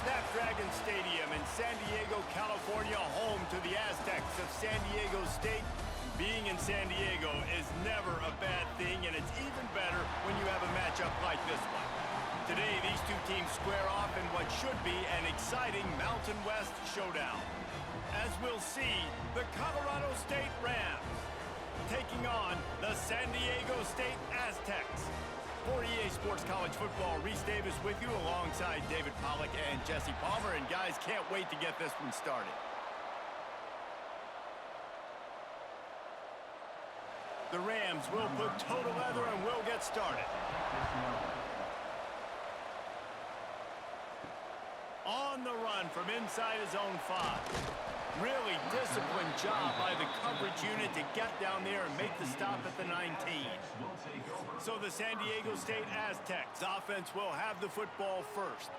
Snapdragon Stadium in San Diego, California, home to the Aztecs of San Diego State. Being in San Diego is never a bad thing, and it's even better when you have a matchup like this one. Today, these two teams square off in what should be an exciting Mountain West showdown. As we'll see, the Colorado State Rams taking on the San Diego State Aztecs. For EA Sports College Football, Reese Davis with you alongside David Pollack and Jesse Palmer. And guys, can't wait to get this one started. The Rams will put toe to leather and will get started. On the run from inside his own 5. Really disciplined job by the coverage unit to get down there and make the stop at the 19. So the San Diego State Aztecs offense will have the football first.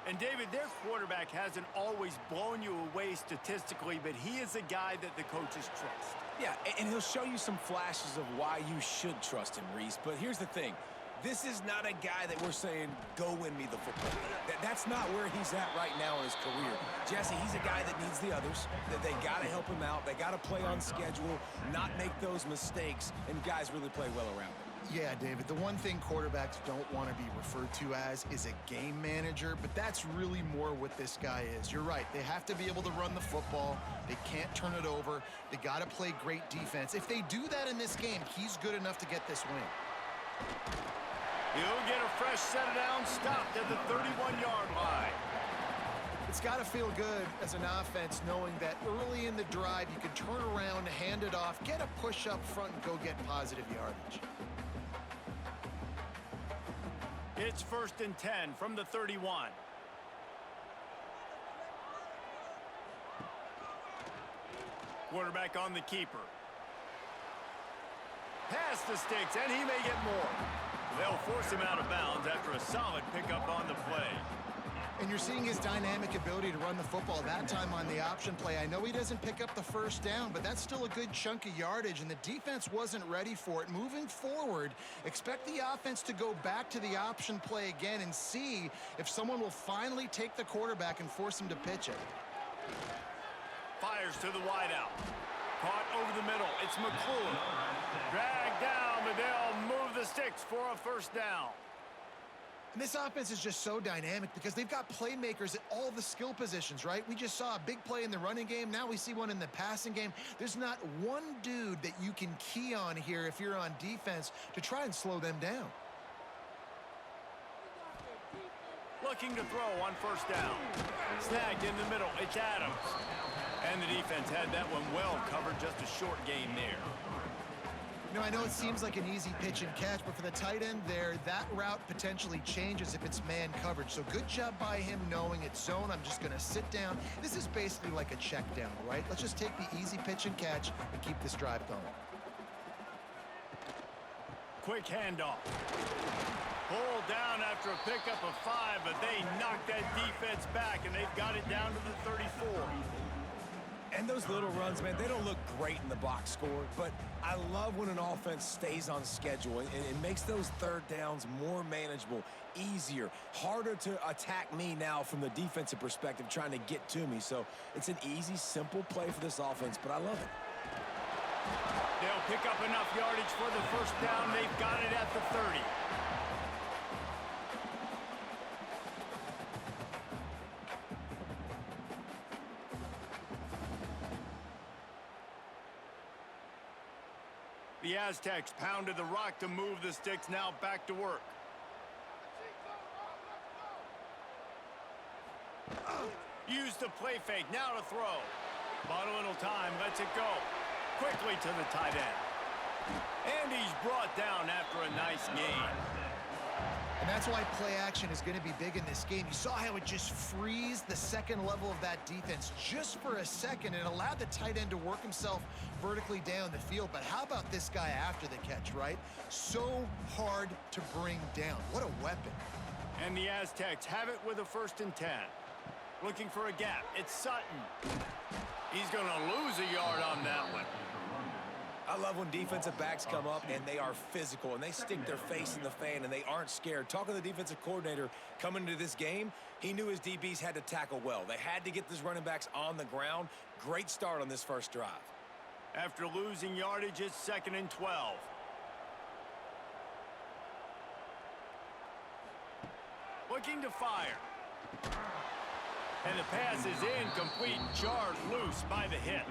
And David, their quarterback hasn't always blown you away statistically, but he is a guy that the coaches trust. Yeah, and he'll show you some flashes of why you should trust him, Reese. But here's the thing. This is not a guy that we're saying, go win me the football. That's not where he's at right now in his career. Jesse, he's a guy that needs the others. That they got to help him out. They got to play on schedule, not make those mistakes, and guys really play well around him. Yeah, David, the one thing quarterbacks don't want to be referred to as is a game manager, but that's really more what this guy is. You're right. They have to be able to run the football. They can't turn it over. They got to play great defense. If they do that in this game, he's good enough to get this win. He'll get a fresh set of downs, stopped at the 31-yard line. It's got to feel good as an offense knowing that early in the drive you can turn around, hand it off, get a push up front, and go get positive yardage. It's 1st and 10 from the 31. Quarterback on the keeper. Pass the sticks, and he may get more. They'll force him out of bounds after a solid pickup on the play. And you're seeing his dynamic ability to run the football, that time on the option play. I know he doesn't pick up the first down, but that's still a good chunk of yardage, and the defense wasn't ready for it. Moving forward, expect the offense to go back to the option play again and see if someone will finally take the quarterback and force him to pitch it. Fires to the wideout. Caught over the middle. It's McClure. Dragged down, but they'll move the sticks for a first down. And this offense is just so dynamic because they've got playmakers at all the skill positions, right? We just saw a big play in the running game. Now we see one in the passing game. There's not one dude that you can key on here if you're on defense to try and slow them down. Looking to throw on first down. Snagged in the middle. It's Adams. And the defense had that one well covered. Just a short gain there. You know, I know it seems like an easy pitch and catch, but for the tight end there, that route potentially changes if it's man coverage. So good job by him knowing it's zone. I'm just going to sit down. This is basically like a check down, right? Let's just take the easy pitch and catch and keep this drive going. Quick handoff. Pulled down after a pickup of 5, but they knocked that defense back, and they've got it down to the 34. And those little runs, man, they don't look great in the box score, but I love when an offense stays on schedule and it makes those third downs more manageable, easier, harder to attack me now from the defensive perspective trying to get to me. So it's an easy, simple play for this offense, but I love it. They'll pick up enough yardage for the first down. They've got it at the 30. The Aztecs pounded the rock to move the sticks, now back to work. Use the play fake, now to throw. Bought a little time, lets it go. Quickly to the tight end. And he's brought down after a nice gain. And that's why play action is going to be big in this game. You saw how it just frees the second level of that defense just for a second and allowed the tight end to work himself vertically down the field. But how about this guy after the catch, right? So hard to bring down. What a weapon. And the Aztecs have it with a 1st and 10. Looking for a gap. It's Sutton. He's going to lose a yard on that one. I love when defensive backs come up and they are physical and they stick their face in the fan and they aren't scared. Talking to the defensive coordinator coming into this game, he knew his DBs had to tackle well. They had to get these running backs on the ground. Great start on this first drive. After losing yardage, it's 2nd and 12. Looking to fire. And the pass is incomplete, jarred loose by the hit.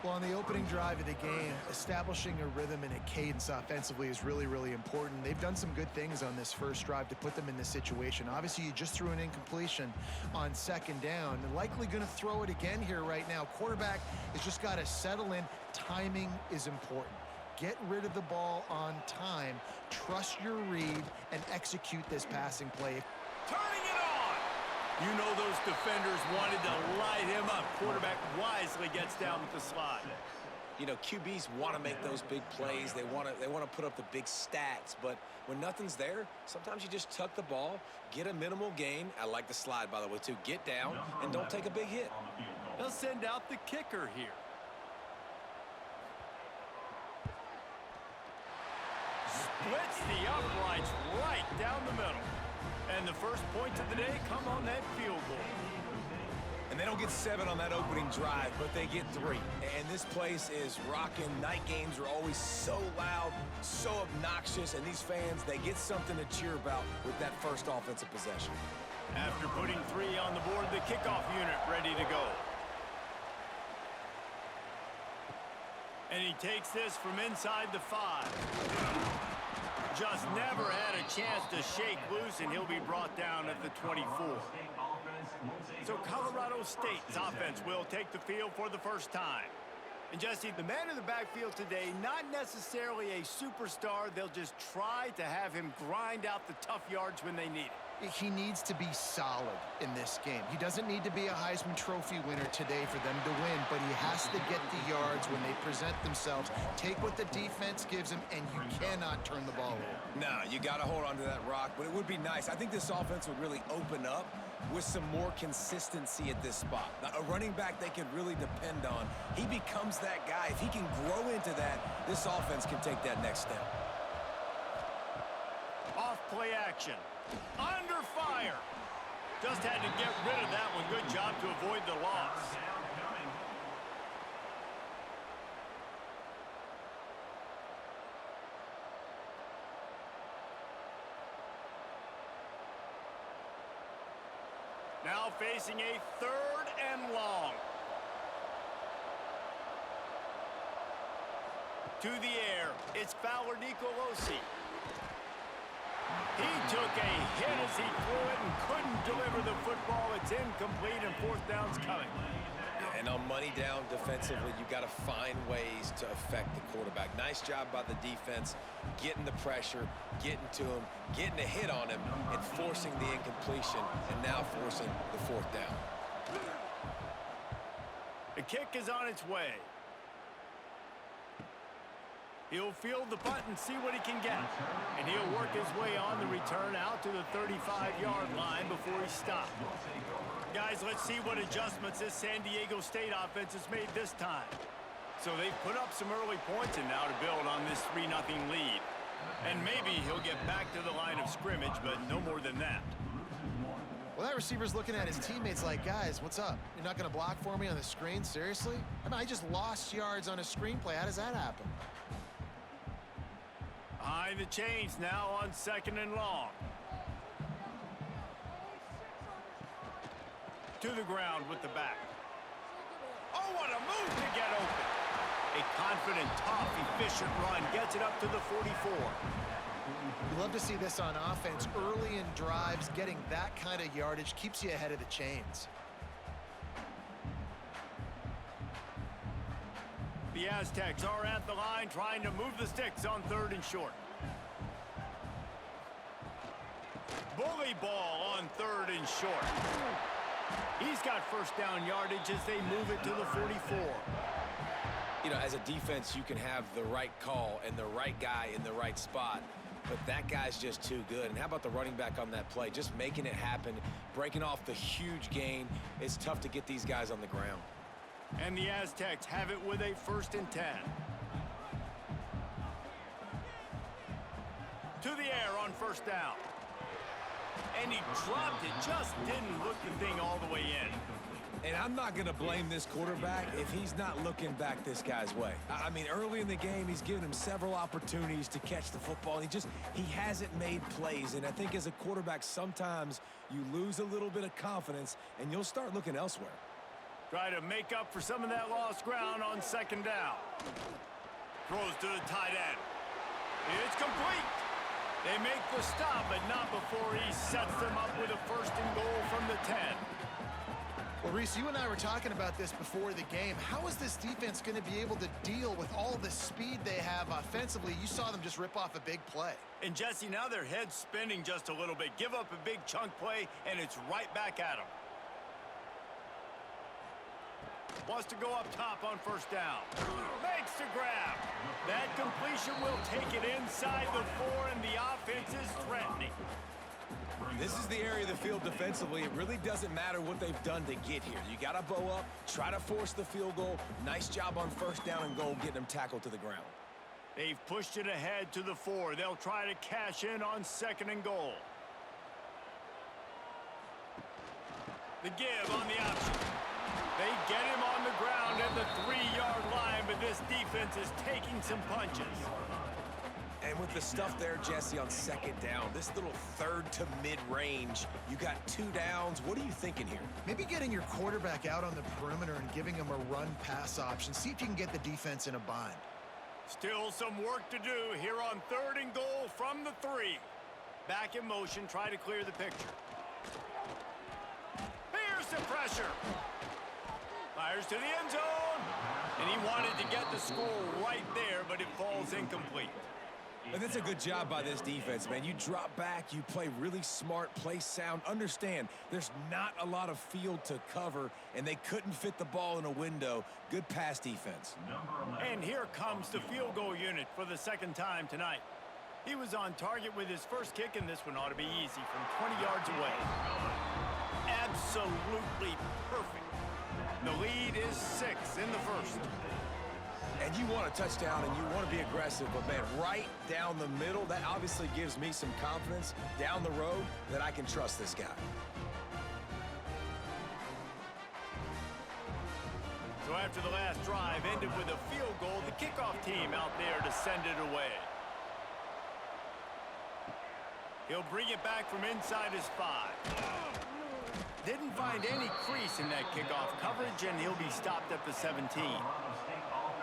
Well, on the opening drive of the game, establishing a rhythm and a cadence offensively is really, really important. They've done some good things on this first drive to put them in this situation. Obviously, you just threw an incompletion on 2nd down. They're likely going to throw it again here right now. Quarterback has just got to settle in. Timing is important. Get rid of the ball on time. Trust your read and execute this passing play. Turning it on! You know those defenders wanted to light him up. Quarterback wisely gets down with the slide. You know, QBs want to make those big plays. They want to put up the big stats. But when nothing's there, sometimes you just tuck the ball, get a minimal gain. I like the slide, by the way, too. Get down and don't take a big hit. They'll send out the kicker here. Splits the uprights right down the middle. And the first points of the day come on that field goal. And they don't get 7 on that opening drive, but they get 3. And this place is rocking. Night games are always so loud, so obnoxious, and these fans, they get something to cheer about with that first offensive possession. After putting 3 on the board, the kickoff unit ready to go. And he takes this from inside the 5. Just never had a chance to shake loose, and he'll be brought down at the 24. So Colorado State's offense will take the field for the first time. And Jesse, the man in the backfield today, not necessarily a superstar. They'll just try to have him grind out the tough yards when they need it. He needs to be solid in this game. He doesn't need to be a Heisman Trophy winner today for them to win, but he has to get the yards when they present themselves. Take what the defense gives him, and you cannot turn the ball over. No, you got to hold on to that rock, but it would be nice. I think this offense would really open up with some more consistency at this spot. Now, a running back they can really depend on. He becomes that guy. If he can grow into that, this offense can take that next step. Off play action. Under fire. Just had to get rid of that one. Good job to avoid the loss. Now facing a 3rd and long. To the air, it's Fowler Nicolosi. He took a hit as he threw it and couldn't deliver the football. It's incomplete, and 4th down's coming. And on money down defensively, you got to find ways to affect the quarterback. Nice job by the defense, getting the pressure, getting to him, getting a hit on him, and forcing the incompletion, and now forcing the 4th down. The kick is on its way. He'll field the punt and see what he can get. And he'll work his way on the return out to the 35-yard line before he stopped. Guys, let's see what adjustments this San Diego State offense has made this time. So they've put up some early points and now to build on this 3-0 lead. And maybe he'll get back to the line of scrimmage, but no more than that. Well, that receiver's looking at his teammates like, guys, what's up? You're not going to block for me on the screen? Seriously? I mean, I just lost yards on a screenplay. How does that happen? Behind the chains now on 2nd and long. To the ground with the back. Oh, what a move to get open. A confident, tough, efficient run gets it up to the 44. You love to see this on offense. Early in drives, getting that kind of yardage keeps you ahead of the chains. The Aztecs are at the line trying to move the sticks on 3rd and short. Bully ball on 3rd and short. He's got 1st down yardage as they move it to the 44. You know, as a defense, you can have the right call and the right guy in the right spot, but that guy's just too good. And how about the running back on that play? Just making it happen, breaking off the huge gain. It's tough to get these guys on the ground. And the Aztecs have it with a 1st and 10. to the air on first down. And he dropped it, just didn't look the thing all the way in. And I'm not going to blame this quarterback if he's not looking back this guy's way. I mean, early in the game, he's given him several opportunities to catch the football. He hasn't made plays. And I think as a quarterback, sometimes you lose a little bit of confidence, and you'll start looking elsewhere. Try to make up for some of that lost ground on second down. Throws to the tight end. It's complete. They make the stop, but not before he sets them up with a 1st and goal from the 10. Well, Reese, you and I were talking about this before the game. How is this defense going to be able to deal with all the speed they have offensively? You saw them just rip off a big play. And, Jesse, now their head's spinning just a little bit. Give up a big chunk play, and it's right back at them. Wants to go up top on first down. Makes the grab. That completion will take it inside the 4, and the offense is threatening. This is the area of the field defensively. It really doesn't matter what they've done to get here. You got to bow up, try to force the field goal. Nice job on first down and goal, getting them tackled to the ground. They've pushed it ahead to the 4. They'll try to cash in on 2nd and goal. The give on the option. They get him on the ground at the 3-yard line, but this defense is taking some punches. And with the stuff there, Jesse, on 2nd down, this little 3rd to mid-range, you got 2 downs. What are you thinking here? Maybe getting your quarterback out on the perimeter and giving him a run-pass option. See if you can get the defense in a bind. Still some work to do here on 3rd and goal from the 3. Back in motion, try to clear the picture. Here's the pressure. Fires to the end zone. And he wanted to get the score right there, but it falls incomplete. And that's a good job by this defense, man. You drop back, you play really smart, play sound. Understand, there's not a lot of field to cover, and they couldn't fit the ball in a window. Good pass defense. And here comes the field goal unit for the 2nd time tonight. He was on target with his first kick, and this one ought to be easy from 20 yards away. Absolutely perfect. The lead is 6 in the 1st. And you want a touchdown and you want to be aggressive, but, man, right down the middle, that obviously gives me some confidence down the road that I can trust this guy. So after the last drive ended with a field goal, the kickoff team out there to send it away. He'll bring it back from inside his 5. Didn't find any crease in that kickoff coverage, and he'll be stopped at the 17.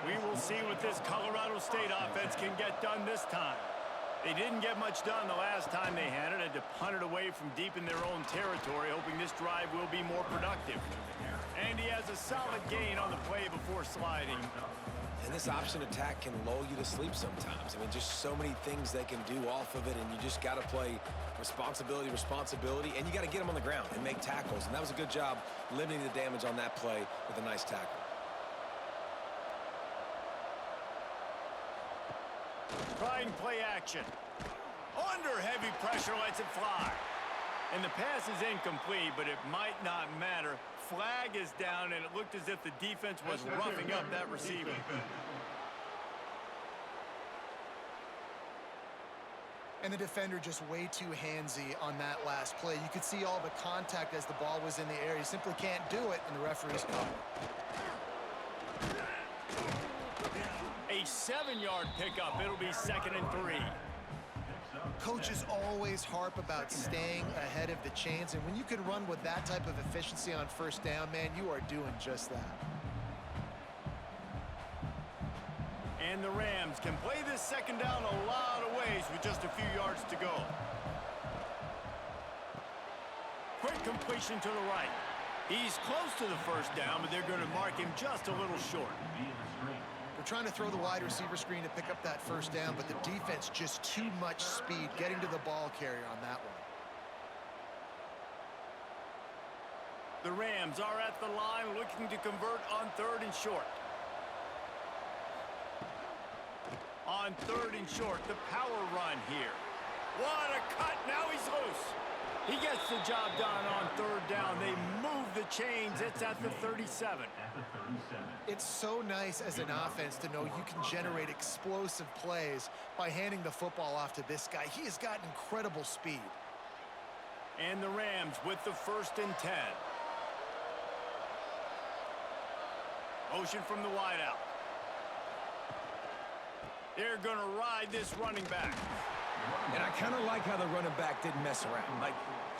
We will see what this Colorado State offense can get done this time. They didn't get much done the last time they had it. Had to punt it away from deep in their own territory, hoping this drive will be more productive. And he has a solid gain on the play before sliding. And this option attack can lull you to sleep sometimes. I mean, just so many things they can do off of it, and you just got to play responsibility, and you got to get them on the ground and make tackles. And that was a good job limiting the damage on that play with a nice tackle. Trying play action. Under heavy pressure, lets it fly. And the pass is incomplete, but it might not matter. Flag is down, and it looked as if the defense was roughing up that receiver. And the defender just way too handsy on that last play. You could see all the contact as the ball was in the air. He simply can't do it, and the referee's calling. A 7-yard pickup. It'll be 2nd and 3. Coaches always harp about staying ahead of the chains, and when you can run with that type of efficiency on first down, man, you are doing just that. And the Rams can play this 2nd down a lot of ways with just a few yards to go. Quick completion to the right. He's close to the first down, but they're going to mark him just a little short. They're trying to throw the wide receiver screen to pick up that first down, but the defense just too much speed getting to the ball carrier on that one. The Rams are at the line looking to convert on 3rd and short. On 3rd and short, the power run here. What a cut. Now he's loose. He gets the job done on 3rd down. They move the chains. It's at the 37. It's so nice as an offense to know you can generate explosive plays by handing the football off to this guy. He has got incredible speed. And the Rams with the 1st and 10. Motion from the wideout. They're going to ride this running back. And I kind of like how the running back didn't mess around. Like,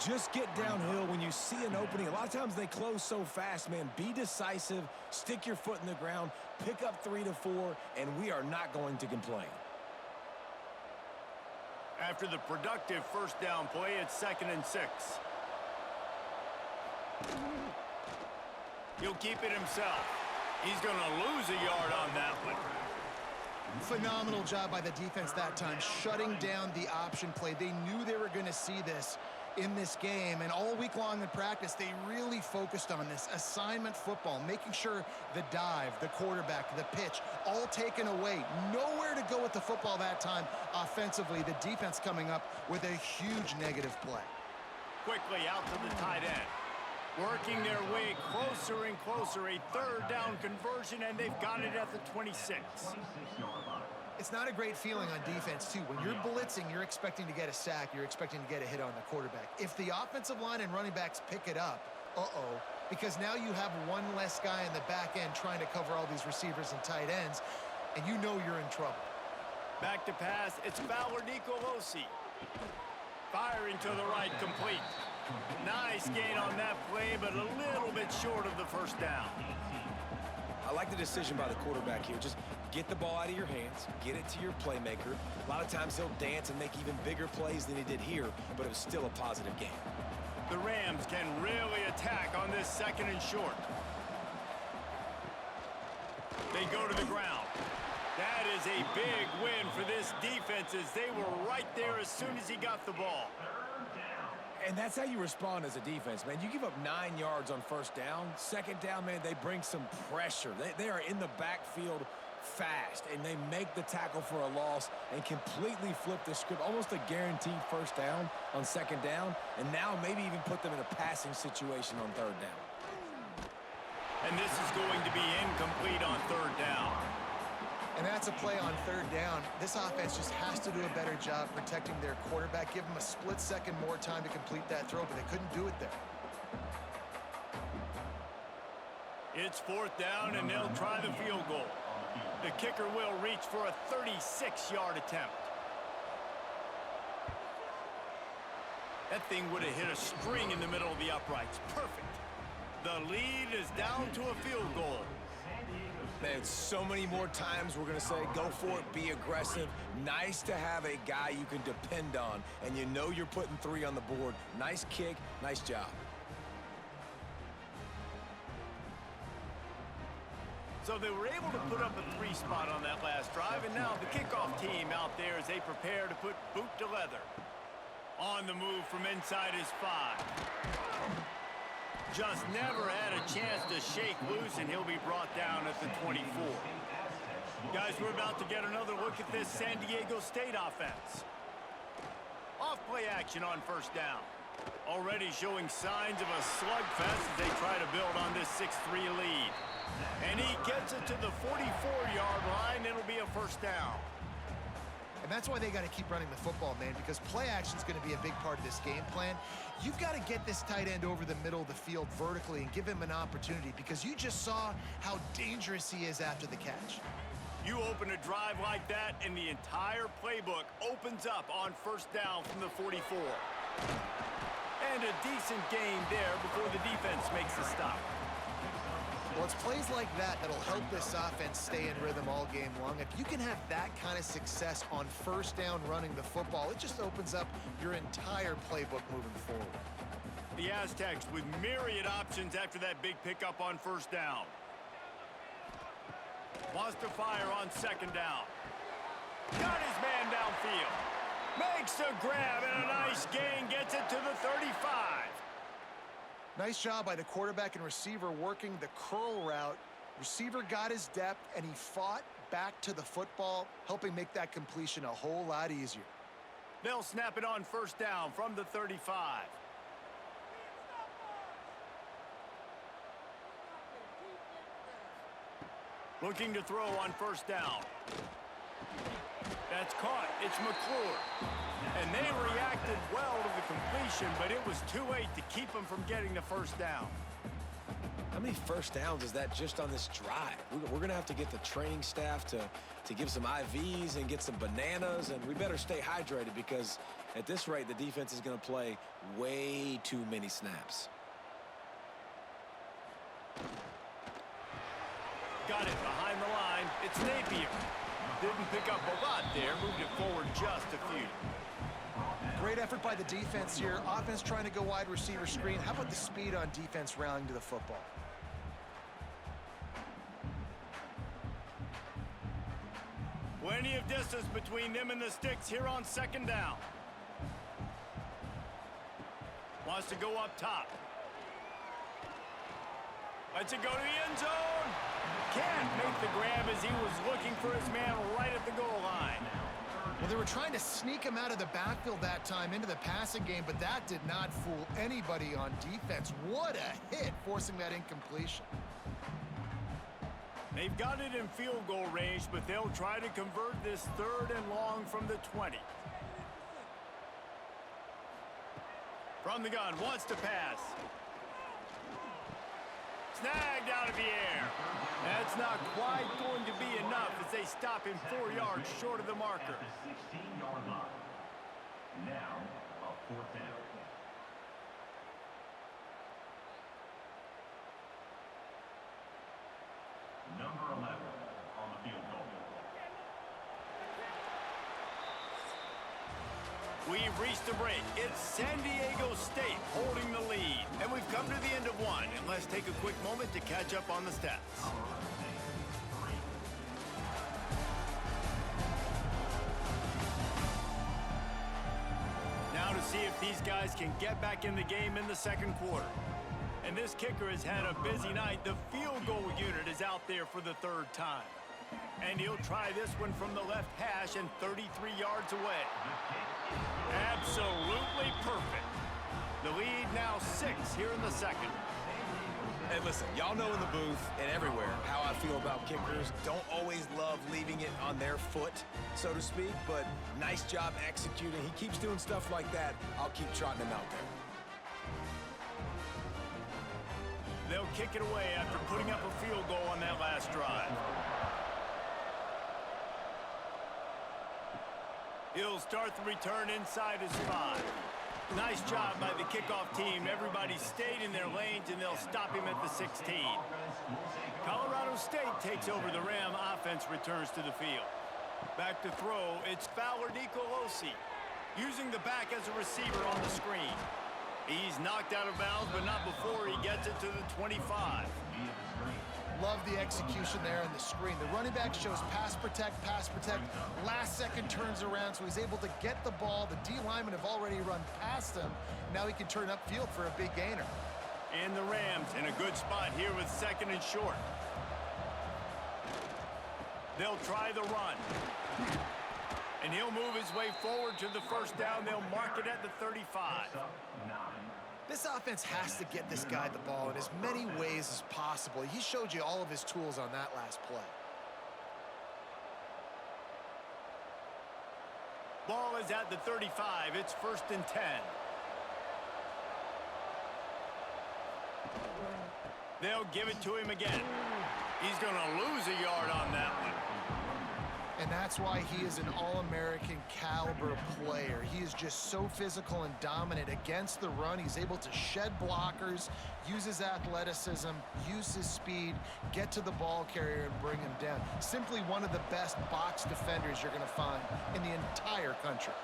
just get downhill when you see an opening. A lot of times they close so fast, man. Be decisive, stick your foot in the ground, pick up 3 to 4, and we are not going to complain. After the productive 1st down play, it's 2nd and 6. He'll keep it himself. He's going to lose a yard on that one. Phenomenal job by the defense that time, shutting down the option play. They knew they were going to see this in this game, and all week long in practice, they really focused on this assignment football, making sure the dive, the quarterback, the pitch, all taken away. Nowhere to go with the football that time offensively. The defense coming up with a huge negative play. Quickly out to the tight end. Working their way closer and closer. A 3rd down conversion, and they've got it at the 26. It's not a great feeling on defense, too. When you're blitzing, you're expecting to get a sack. You're expecting to get a hit on the quarterback. If the offensive line and running backs pick it up, because now you have one less guy in the back end trying to cover all these receivers and tight ends, and you know you're in trouble. Back to pass. It's Fowler Nicolosi. Firing to the right, complete. Nice gain on that play, but a little bit short of the 1st down. I like the decision by the quarterback here. Just get the ball out of your hands, get it to your playmaker. A lot of times he'll dance and make even bigger plays than he did here, but it was still a positive game. The Rams can really attack on this 2nd and short. They go to the ground. That is a big win for this defense as they were right there as soon as he got the ball. And that's how you respond as a defense, man. You give up 9 yards on 1st down. 2nd down, man, they bring some pressure. They are in the backfield fast, and they make the tackle for a loss and completely flip the script. Almost a guaranteed 1st down on 2nd down, and now maybe even put them in a passing situation on 3rd down. And this is going to be incomplete on 3rd down. And that's a play on 3rd down. This offense just has to do a better job protecting their quarterback. Give them a split second more time to complete that throw, but they couldn't do it there. It's 4th down, and they'll try the field goal. The kicker will reach for a 36-yard attempt. That thing would have hit a string in the middle of the uprights. Perfect. The lead is down to a field goal. Man, so many more times we're going to say, go for it, be aggressive. Nice to have a guy you can depend on, and you know you're putting 3 on the board. Nice kick, nice job. So they were able to put up a 3 spot on that last drive, and now the kickoff team out there as they prepare to put boot to leather. On the move from inside his 5. Just never had a chance to shake loose, and he'll be brought down at the 24. Guys, we're about to get another look at this San Diego State offense. Off-play action on 1st down. Already showing signs of a slugfest as they try to build on this 6-3 lead. And he gets it to the 44-yard line. It'll be a 1st down. And that's why they got to keep running the football, man, because play action is going to be a big part of this game plan. You've got to get this tight end over the middle of the field vertically and give him an opportunity, because you just saw how dangerous he is after the catch. You open a drive like that, and the entire playbook opens up on 1st down from the 44. And a decent game there before the defense makes the stop. Well, it's plays like that that'll help this offense stay in rhythm all game long. If you can have that kind of success on 1st down running the football, it just opens up your entire playbook moving forward. The Aztecs with myriad options after that big pickup on 1st down. Wants to fire on 2nd down. Got his man downfield. Makes a grab and a nice gain. Gets it to the 35. Nice job by the quarterback and receiver working the curl route. Receiver got his depth, and he fought back to the football, helping make that completion a whole lot easier. They'll snap it on 1st down from the 35. Looking to throw on first down. That's caught. It's McClure. And they reacted well to the completion, but it was too late to keep them from getting the first down. How many first downs is that just on this drive? We're going to have to get the training staff to give some IVs and get some bananas, and we better stay hydrated because at this rate, the defense is going to play way too many snaps. Got it behind the line. It's Napier. Didn't pick up a lot there. Moved it forward just a few. Great effort by the defense here. Offense trying to go wide receiver screen. How about the speed on defense rallying to the football? Plenty of distance between them and the sticks here on second down. Wants to go up top. Lets it go to the end zone. Can't make the grab as he was looking for his man right at the goal line. Well, they were trying to sneak him out of the backfield that time into the passing game, but that did not fool anybody on defense. What a hit, forcing that incompletion. They've got it in field goal range, but they'll try to convert this 3rd and long from the 20. From the gun, wants to pass. Snagged out of the air. That's not quite going to be enough as they stop him 4 yards short of the marker. 16-yard line. Now, a 4th down. Number 11 on the field goal. We've reached the break. It's San Diego State holding the lead. And we've come to the end of one. And let's take a quick moment to catch up on the stats. Now to see if these guys can get back in the game in the second quarter. And this kicker has had a busy night. The field goal unit is out there for the 3rd time. And he'll try this one from the left hash and 33 yards away. Absolutely perfect. The lead now 6 here in the second. Hey, listen, y'all know in the booth and everywhere how I feel about kickers. Don't always love leaving it on their foot, so to speak, but nice job executing. He keeps doing stuff like that. I'll keep trotting him out there. They'll kick it away after putting up a field goal on that last drive. He'll start the return inside his 5. Nice job by the kickoff team. Everybody stayed in their lanes, and they'll stop him at the 16. Colorado State takes over the Ram. Offense returns to the field. Back to throw, it's Fowler Nicolosi, using the back as a receiver on the screen. He's knocked out of bounds, but not before he gets it to the 25. Love the execution there on the screen. The running back shows pass protect. Last second turns around, so he's able to get the ball. The D linemen have already run past him. Now he can turn upfield for a big gainer. And the Rams in a good spot here with 2nd and short. They'll try the run. And he'll move his way forward to the first down. They'll mark it at the 35. This offense has to get this guy the ball in as many ways as possible. He showed you all of his tools on that last play. Ball is at the 35. It's 1st and 10. They'll give it to him again. He's going to lose a yard on that one. And that's why he is an All-American caliber player. He is just so physical and dominant against the run. He's able to shed blockers, use his athleticism, use his speed, get to the ball carrier and bring him down. Simply one of the best box defenders you're going to find in the entire country.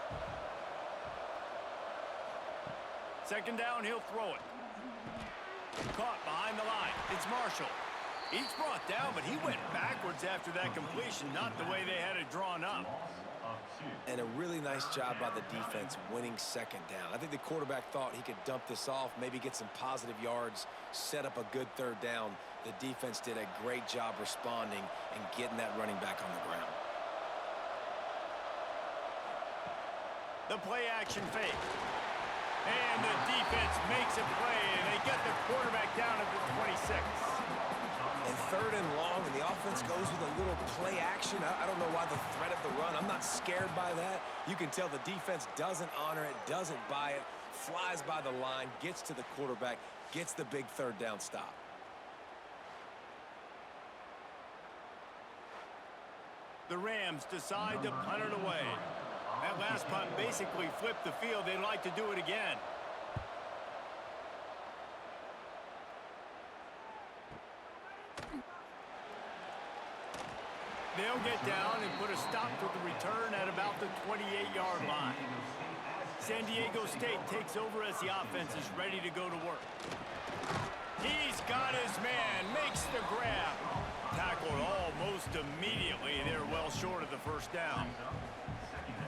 2nd down, he'll throw it. Caught behind the line. It's Marshall. He's brought down, but he went backwards after that completion, not the way they had it drawn up. And a really nice job by the defense winning 2nd down. I think the quarterback thought he could dump this off, maybe get some positive yards, set up a good 3rd down. The defense did a great job responding and getting that running back on the ground. The play action fake. And the defense makes a play, and they get the quarterback down at the 26. And 3rd and long, and the offense goes with a little play action. I don't know why the threat of the run. I'm not scared by that. You can tell the defense doesn't honor it, doesn't buy it, flies by the line, gets to the quarterback, gets the big 3rd down stop. The Rams decide to punt it away. That last punt basically flipped the field. They'd like to do it again. They'll get down and put a stop to the return at about the 28-yard line. San Diego State takes over as the offense is ready to go to work. He's got his man, makes the grab. Tackled almost immediately. They're well short of the 1st down.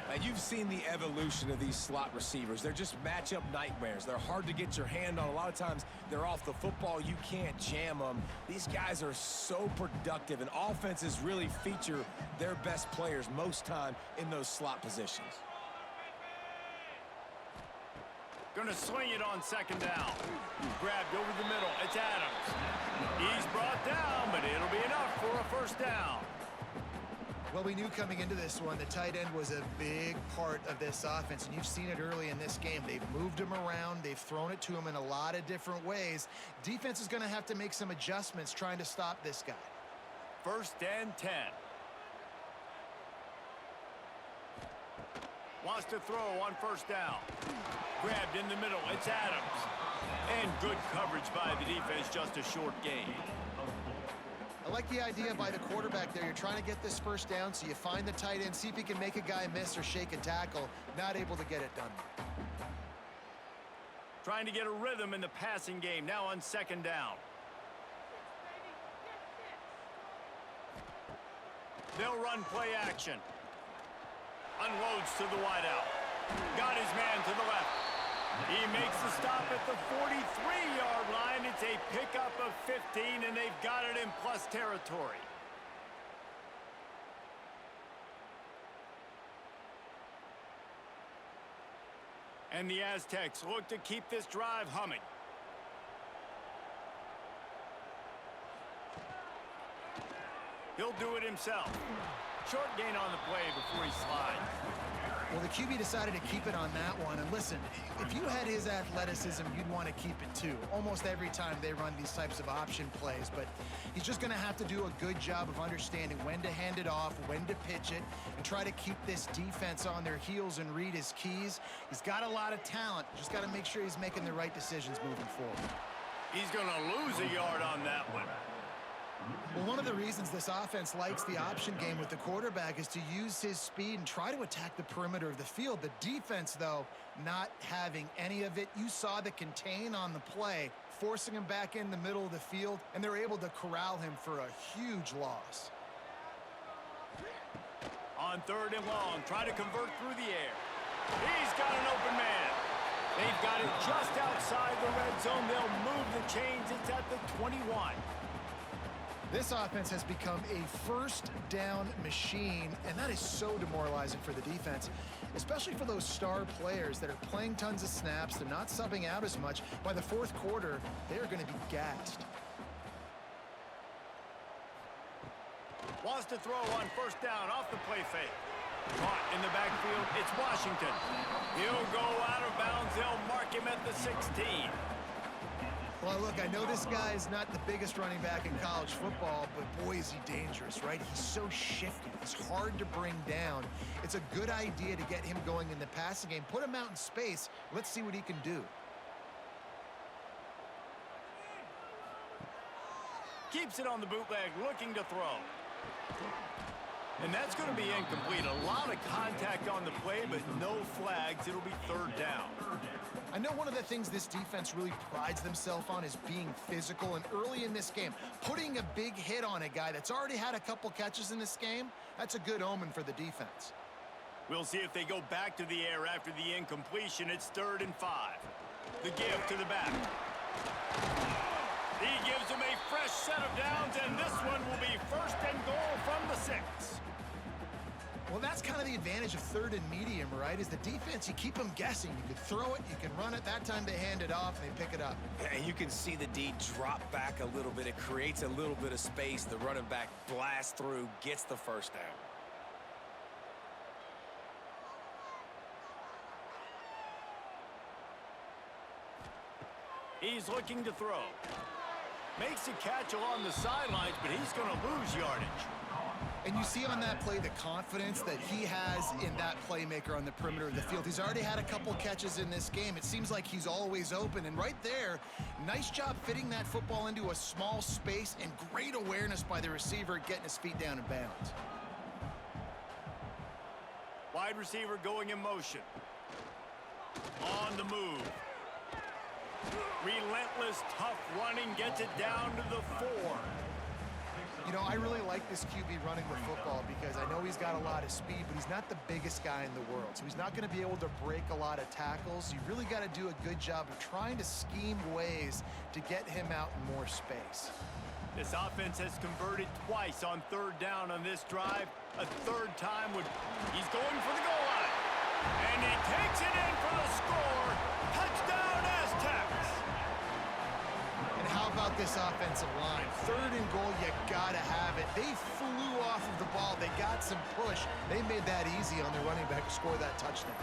Now, you've seen the evolution of these slot receivers. They're just matchup nightmares. They're hard to get your hand on. A lot of times, they're off the football. You can't jam them. These guys are so productive, and offenses really feature their best players most time in those slot positions. Gonna sling it on 2nd down. Grabbed over the middle. It's Adams. He's brought down, but it'll be enough for a 1st down. Well, we knew coming into this one, the tight end was a big part of this offense, and you've seen it early in this game. They've moved him around. They've thrown it to him in a lot of different ways. Defense is going to have to make some adjustments trying to stop this guy. 1st and 10. Wants to throw on 1st down. Grabbed in the middle. It's Adams. And good coverage by the defense, just a short gain. I like the idea by the quarterback there. You're trying to get this 1st down, so you find the tight end, see if he can make a guy miss or shake a tackle. Not able to get it done. Trying to get a rhythm in the passing game. Now on 2nd down. They'll run play action. Unloads to the wideout. Got his man to the left. He makes the stop at the 43-yard line. It's a pickup of 15, and they've got it in plus territory. And the Aztecs look to keep this drive humming. He'll do it himself. Short gain on the play before he slides. Well, the QB decided to keep it on that one. And listen, if you had his athleticism, you'd want to keep it too. Almost every time they run these types of option plays. But he's just going to have to do a good job of understanding when to hand it off, when to pitch it, and try to keep this defense on their heels and read his keys. He's got a lot of talent. Just got to make sure he's making the right decisions moving forward. He's going to lose a yard on that one. Well, one of the reasons this offense likes the option game with the quarterback is to use his speed and try to attack the perimeter of the field. The defense, though, not having any of it. You saw the contain on the play, forcing him back in the middle of the field, and they're able to corral him for a huge loss. On 3rd and long, try to convert through the air. He's got an open man. They've got it just outside the red zone. They'll move the chains. It's at the 21. This offense has become a 1st down machine, and that is so demoralizing for the defense, especially for those star players that are playing tons of snaps. They're not subbing out as much. By the 4th quarter, they are going to be gassed. Wants to throw on 1st down off the play fake. Caught in the backfield. It's Washington. He'll go out of bounds. They'll mark him at the 16. Well, look, I know this guy is not the biggest running back in college football, but boy, is he dangerous, right? He's so shifty. He's hard to bring down. It's a good idea to get him going in the passing game. Put him out in space. Let's see what he can do. Keeps it on the bootleg, looking to throw. And that's going to be incomplete. A lot of contact on the play, but no flags. It'll be 3rd down. I know one of the things this defense really prides themselves on is being physical, and early in this game, putting a big hit on a guy that's already had a couple catches in this game, that's a good omen for the defense. We'll see if they go back to the air after the incompletion. It's 3rd and 5. The give to the back. He gives him a fresh set of downs, and this one will be 1st and goal from the 6. Well, that's kind of the advantage of third and medium, right? Is the defense, you keep them guessing. You can throw it, you can run it. That time they hand it off and they pick it up. And you can see the D drop back a little bit. It creates a little bit of space. The running back blasts through, gets the first down. He's looking to throw. Makes a catch along the sidelines, but he's going to lose yardage. And you see on that play the confidence that he has in that playmaker on the perimeter of the field. He's already had a couple catches in this game. It seems like he's always open. And right there, nice job fitting that football into a small space and great awareness by the receiver getting his feet down in bounds. Wide receiver going in motion. On the move. Relentless, tough running, gets it down to the 4. You know, I really like this QB running the football because I know he's got a lot of speed, but he's not the biggest guy in the world. So he's not going to be able to break a lot of tackles. You really got to do a good job of trying to scheme ways to get him out in more space. This offense has converted twice on third down on this drive. A third time he's going for the goal line. And he takes it in for the score. Touchdown, Aztecs. And how about this offensive line? Third and goal, you got to have it. They flew off of the ball. They got some push. They made that easy on their running back to score that touchdown.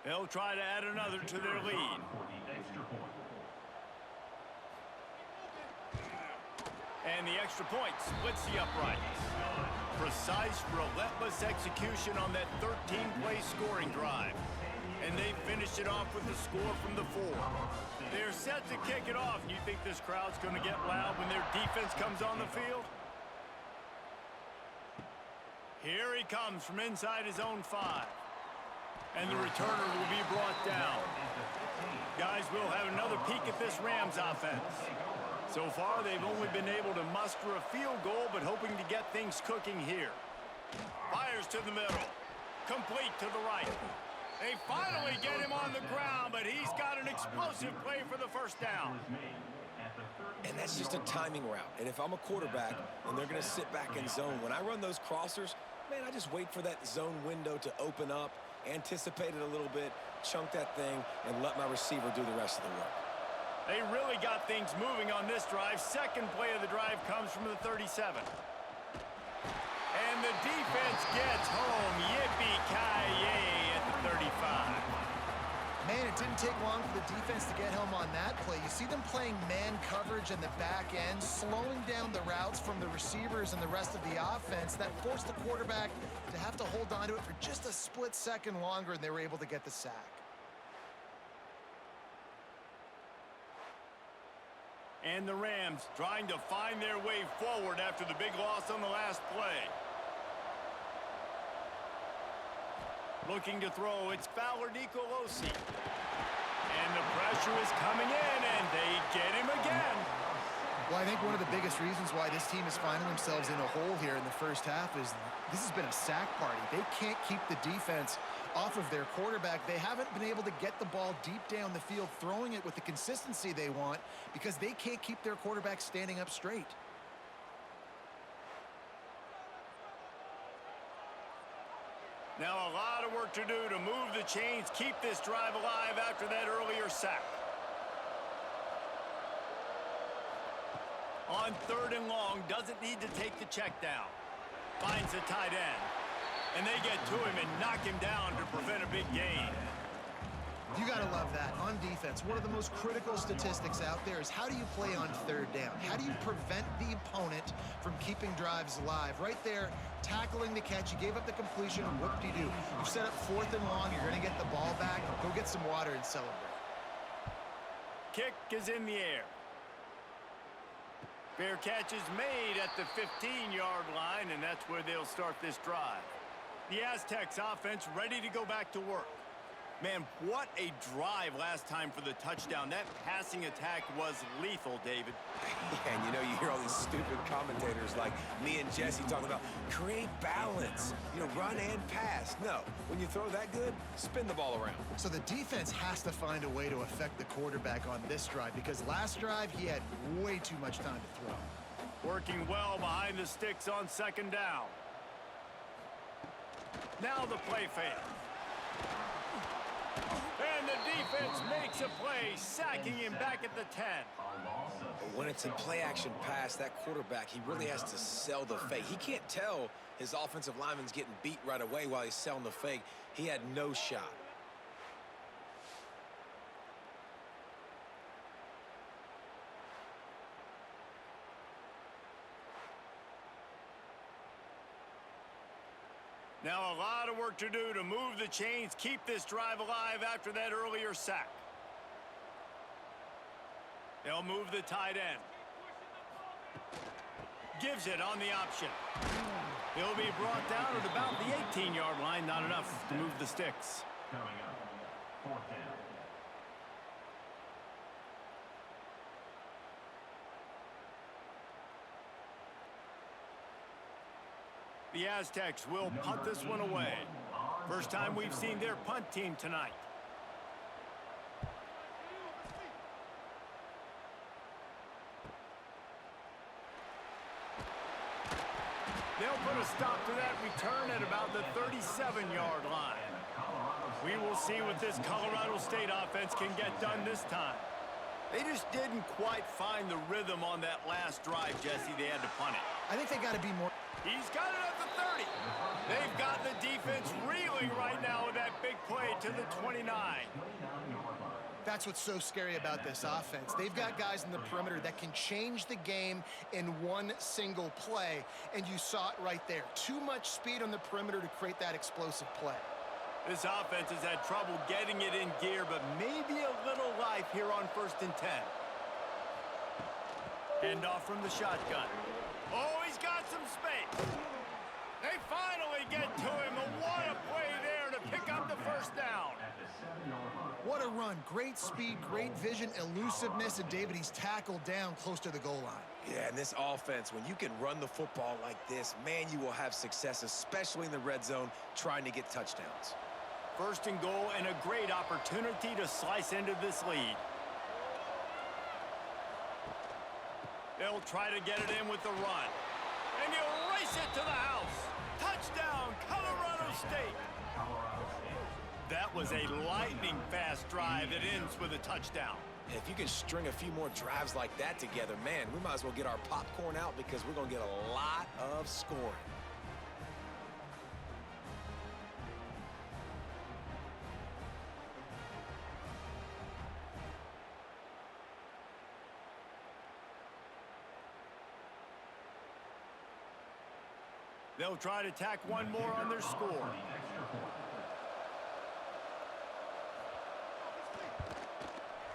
They'll try to add another to their lead. And the extra point splits the uprights. Precise, relentless execution on that 13-play scoring drive. And they finished it off with the score from the 4. They're set to kick it off. And you think this crowd's going to get loud when their defense comes on the field? Here he comes from inside his own 5. And the returner will be brought down. Guys, we'll have another peek at this Rams offense. So far, they've only been able to muster a field goal, but hoping to get things cooking here. Fires to the middle. Complete to the right. They finally get him on the ground, but he's got an explosive play for the first down. And that's just a timing route. And if I'm a quarterback and they're going to sit back in zone, when I run those crossers, man, I just wait for that zone window to open up, anticipate it a little bit, chunk that thing, and let my receiver do the rest of the work. They really got things moving on this drive. Second play of the drive comes from the 37. And the defense gets home. Yippee-ki-yay at the 35. Man, it didn't take long for the defense to get home on that play. You see them playing man coverage in the back end, slowing down the routes from the receivers and the rest of the offense. That forced the quarterback to have to hold on to it for just a split second longer, and they were able to get the sack. And the Rams trying to find their way forward after the big loss on the last play. Looking to throw, it's Fowler Nicolosi. And the pressure is coming in, and they get him again. Well, I think one of the biggest reasons why this team is finding themselves in a hole here in the first half is this has been a sack party. They can't keep the defense off of their quarterback. They haven't been able to get the ball deep down the field, throwing it with the consistency they want because they can't keep their quarterback standing up straight. Now a lot of work to do to move the chains, keep this drive alive after that earlier sack. On third and long, doesn't need to take the check down. Finds the tight end. And they get to him and knock him down to prevent a big gain. You got to love that. On defense, one of the most critical statistics out there is how do you play on third down? How do you prevent the opponent from keeping drives alive? Right there, tackling the catch. You gave up the completion. Whoop-de-doo. You set up fourth and long. You're going to get the ball back. Go get some water and celebrate. Kick is in the air. Fair catch is made at the 15-yard line, and that's where they'll start this drive. The Aztecs offense ready to go back to work. Man, what a drive last time for the touchdown. That passing attack was lethal, David. Yeah, and you know, you hear all these stupid commentators like me and Jesse talking about create balance, you know, run and pass. No, when you throw that good, spin the ball around. So the defense has to find a way to affect the quarterback on this drive because last drive he had way too much time to throw. Working well behind the sticks on second down. Now the play fake. And the defense makes a play, sacking him back at the 10. But when it's a play-action pass, that quarterback, he really has to sell the fake. He can't tell his offensive lineman's getting beat right away while he's selling the fake. He had no shot. Now a lot of work to do to move the chains, keep this drive alive after that earlier sack. They'll move the tight end. Gives it on the option. He'll be brought down at about the 18-yard line. Not enough to move the sticks. Coming up, fourth down. The Aztecs will punt this one away. First time we've seen their punt team tonight. They'll put a stop to that return at about the 37-yard line. We will see what this Colorado State offense can get done this time. They just didn't quite find the rhythm on that last drive, Jesse. They had to punt it. I think they got to be more... He's got it at the 30. They've got the defense reeling right now with that big play to the 29. That's what's so scary about this offense. They've got guys in the perimeter that can change the game in one single play, and you saw it right there. Too much speed on the perimeter to create that explosive play. This offense has had trouble getting it in gear, but maybe a little life here on 1st and 10. Hand off from the shotgun. Oh, he's got some space. They finally get to him. What a play there to pick up the first down. What a run. Great speed, great vision, elusiveness, and David, he's tackled down close to the goal line. Yeah, and this offense, when you can run the football like this, man, you will have success, especially in the red zone, trying to get touchdowns. 1st and goal, and a great opportunity to slice into this lead. They'll try to get it in with the run. And he'll race it to the house. Touchdown, Colorado State. That was a lightning-fast drive that ends with a touchdown. And if you can string a few more drives like that together, man, we might as well get our popcorn out because we're going to get a lot of scoring. They'll try to tack one more on their score.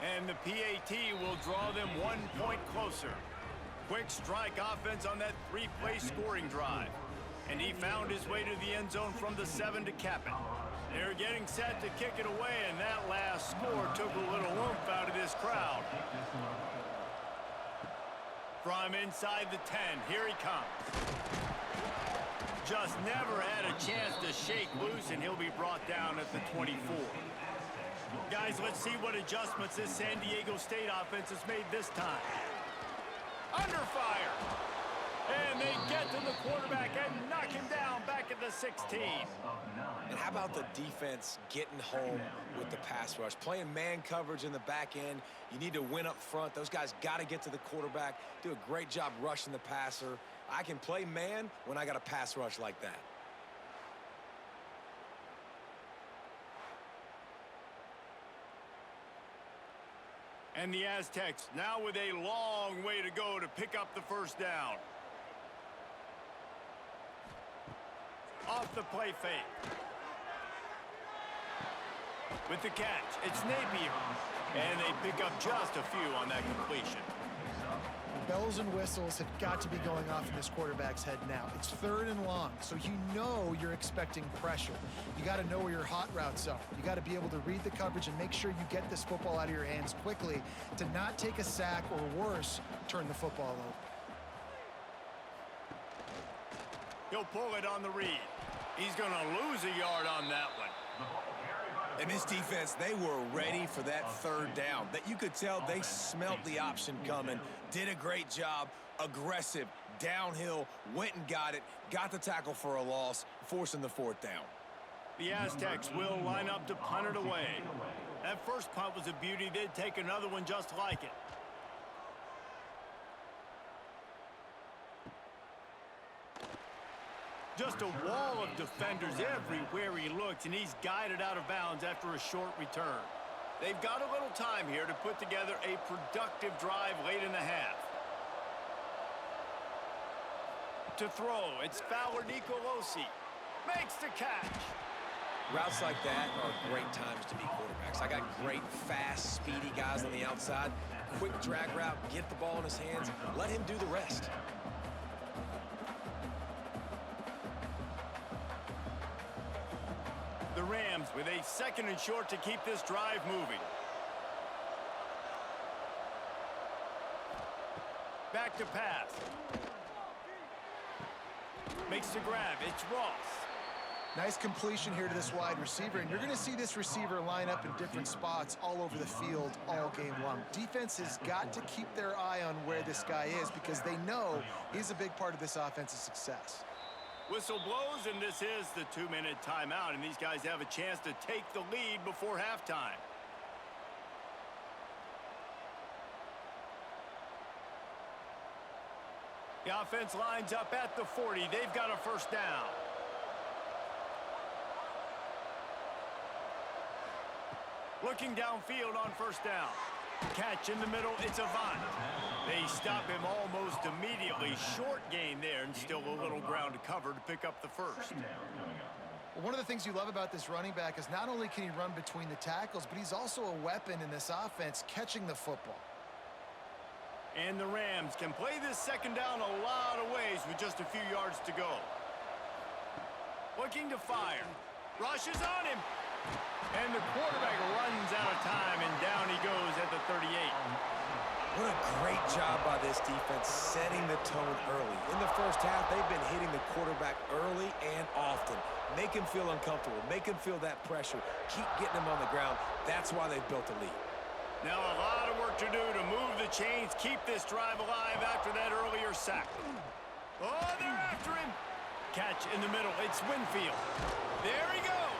And the PAT will draw them 1 point closer. Quick strike offense on that 3-play scoring drive. And he found his way to the end zone from the 7 to cap it. They're getting set to kick it away, and that last score took a little oomph out of this crowd. From inside the 10, here he comes. Just never had a chance to shake loose, and he'll be brought down at the 24. Guys, let's see what adjustments this San Diego State offense has made this time. Under fire. And they get to the quarterback and knock him down back at the 16. And how about the defense getting home with the pass rush? Playing man coverage in the back end. You need to win up front. Those guys got to get to the quarterback, do a great job rushing the passer. I can play man when I got a pass rush like that. And the Aztecs now with a long way to go to pick up the first down. Off the play fake. With the catch, it's Napier. And they pick up just a few on that completion. Bells and whistles have got to be going off in this quarterback's head now. It's 3rd and long, so you know you're expecting pressure. You got to know where your hot routes are. You got to be able to read the coverage and make sure you get this football out of your hands quickly to not take a sack or worse, turn the football over. He'll pull it on the read. He's going to lose a yard on that one. And this defense, they were ready for that 3rd down. That you could tell they smelt the option coming. Did a great job, aggressive, downhill, went and got it, got the tackle for a loss, forcing the 4th down. The Aztecs will line up to punt it away. That first punt was a beauty. They'd take another one just like it. Just a wall of defenders everywhere he looks, and he's guided out of bounds after a short return. They've got a little time here to put together a productive drive late in the half. To throw, it's Fowler Nicolosi. Makes the catch. Routes like that are great times to be quarterbacks. I got great, fast, speedy guys on the outside. Quick drag route, get the ball in his hands, let him do the rest. The Rams with a 2nd and short to keep this drive moving. Back to pass. Makes the grab. It's Ross. Nice completion here to this wide receiver, and you're going to see this receiver line up in different spots all over the field all game long. Defense has got to keep their eye on where this guy is because they know he's a big part of this offense's success. Whistle blows, and this is the 2-minute timeout, and these guys have a chance to take the lead before halftime. The offense lines up at the 40. They've got a 1st down. Looking downfield on 1st down. Catch in the middle, it's Avant. They stop him almost immediately. Short gain there, and still a little ground to cover to pick up the 1st. Well, one of the things you love about this running back is not only can he run between the tackles, but he's also a weapon in this offense, catching the football. And the Rams can play this 2nd down a lot of ways with just a few yards to go. Looking to fire. Rushes on him. And the quarterback runs out of time, and down he goes at the 38. What a great job by this defense setting the tone early. In the 1st half, they've been hitting the quarterback early and often. Make him feel uncomfortable. Make him feel that pressure. Keep getting him on the ground. That's why they've built a lead. Now a lot of work to do to move the chains, keep this drive alive after that earlier sack. Oh, they're after him. Catch in the middle. It's Winfield. There he goes.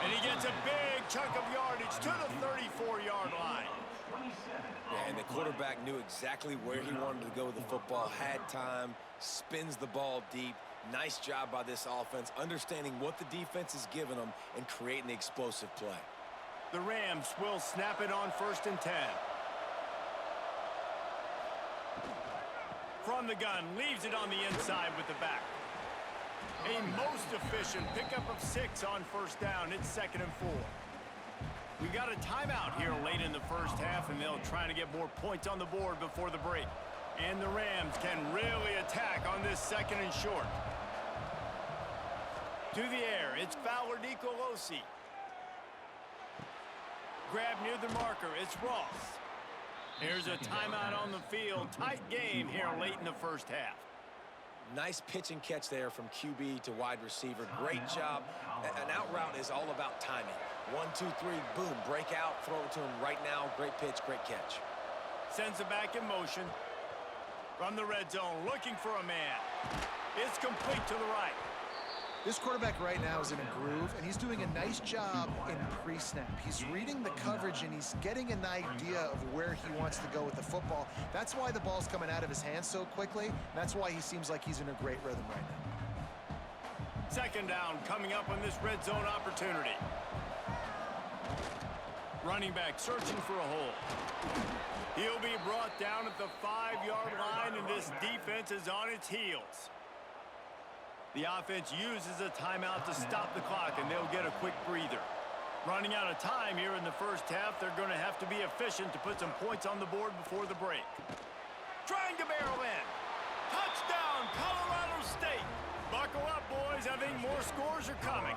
And he gets a big chunk of yardage to the 34-yard line. Yeah, and the quarterback knew exactly where he wanted to go with the football, had time, spins the ball deep. Nice job by this offense, understanding what the defense is giving them and creating the explosive play. The Rams will snap it on 1st and 10. From the gun, leaves it on the inside with the back. A most efficient pickup of 6 on 1st down. It's 2nd and 4. We got a timeout here late in the 1st half, and they'll try to get more points on the board before the break. And the Rams can really attack on this 2nd and short. To the air, it's Fowler Nicolosi. Grab near the marker, it's Ross. Here's a timeout on the field. Tight game here late in the 1st half. Nice pitch and catch there from QB to wide receiver. Great job. An out route is all about timing. 1, 2, 3, boom, break out, throw it to him right now. Great pitch, great catch. Sends it back in motion. From the red zone, looking for a man. It's complete to the right. This quarterback right now is in a groove, and he's doing a nice job in pre-snap. He's reading the coverage, and he's getting an idea of where he wants to go with the football. That's why the ball's coming out of his hands so quickly. That's why he seems like he's in a great rhythm right now. 2nd down coming up on this red zone opportunity. Running back searching for a hole. He'll be brought down at the 5-yard line, and this defense is on its heels. The offense uses a timeout to stop the clock, and they'll get a quick breather. Running out of time here in the 1st half, they're going to have to be efficient to put some points on the board before the break. Trying to barrel in. Touchdown, Colorado State. Buckle up, boys. I think more scores are coming.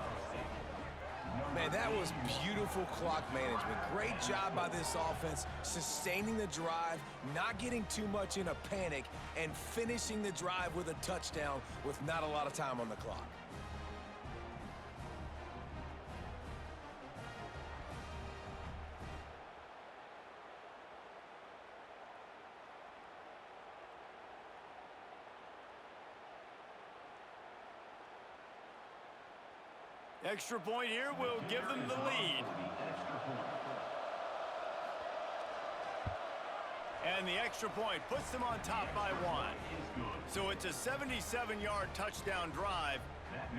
Man, that was beautiful clock management. Great job by this offense, sustaining the drive, not getting too much in a panic, and finishing the drive with a touchdown with not a lot of time on the clock. Extra point here will give them the lead. And the extra point puts them on top by 1. So it's a 77-yard touchdown drive,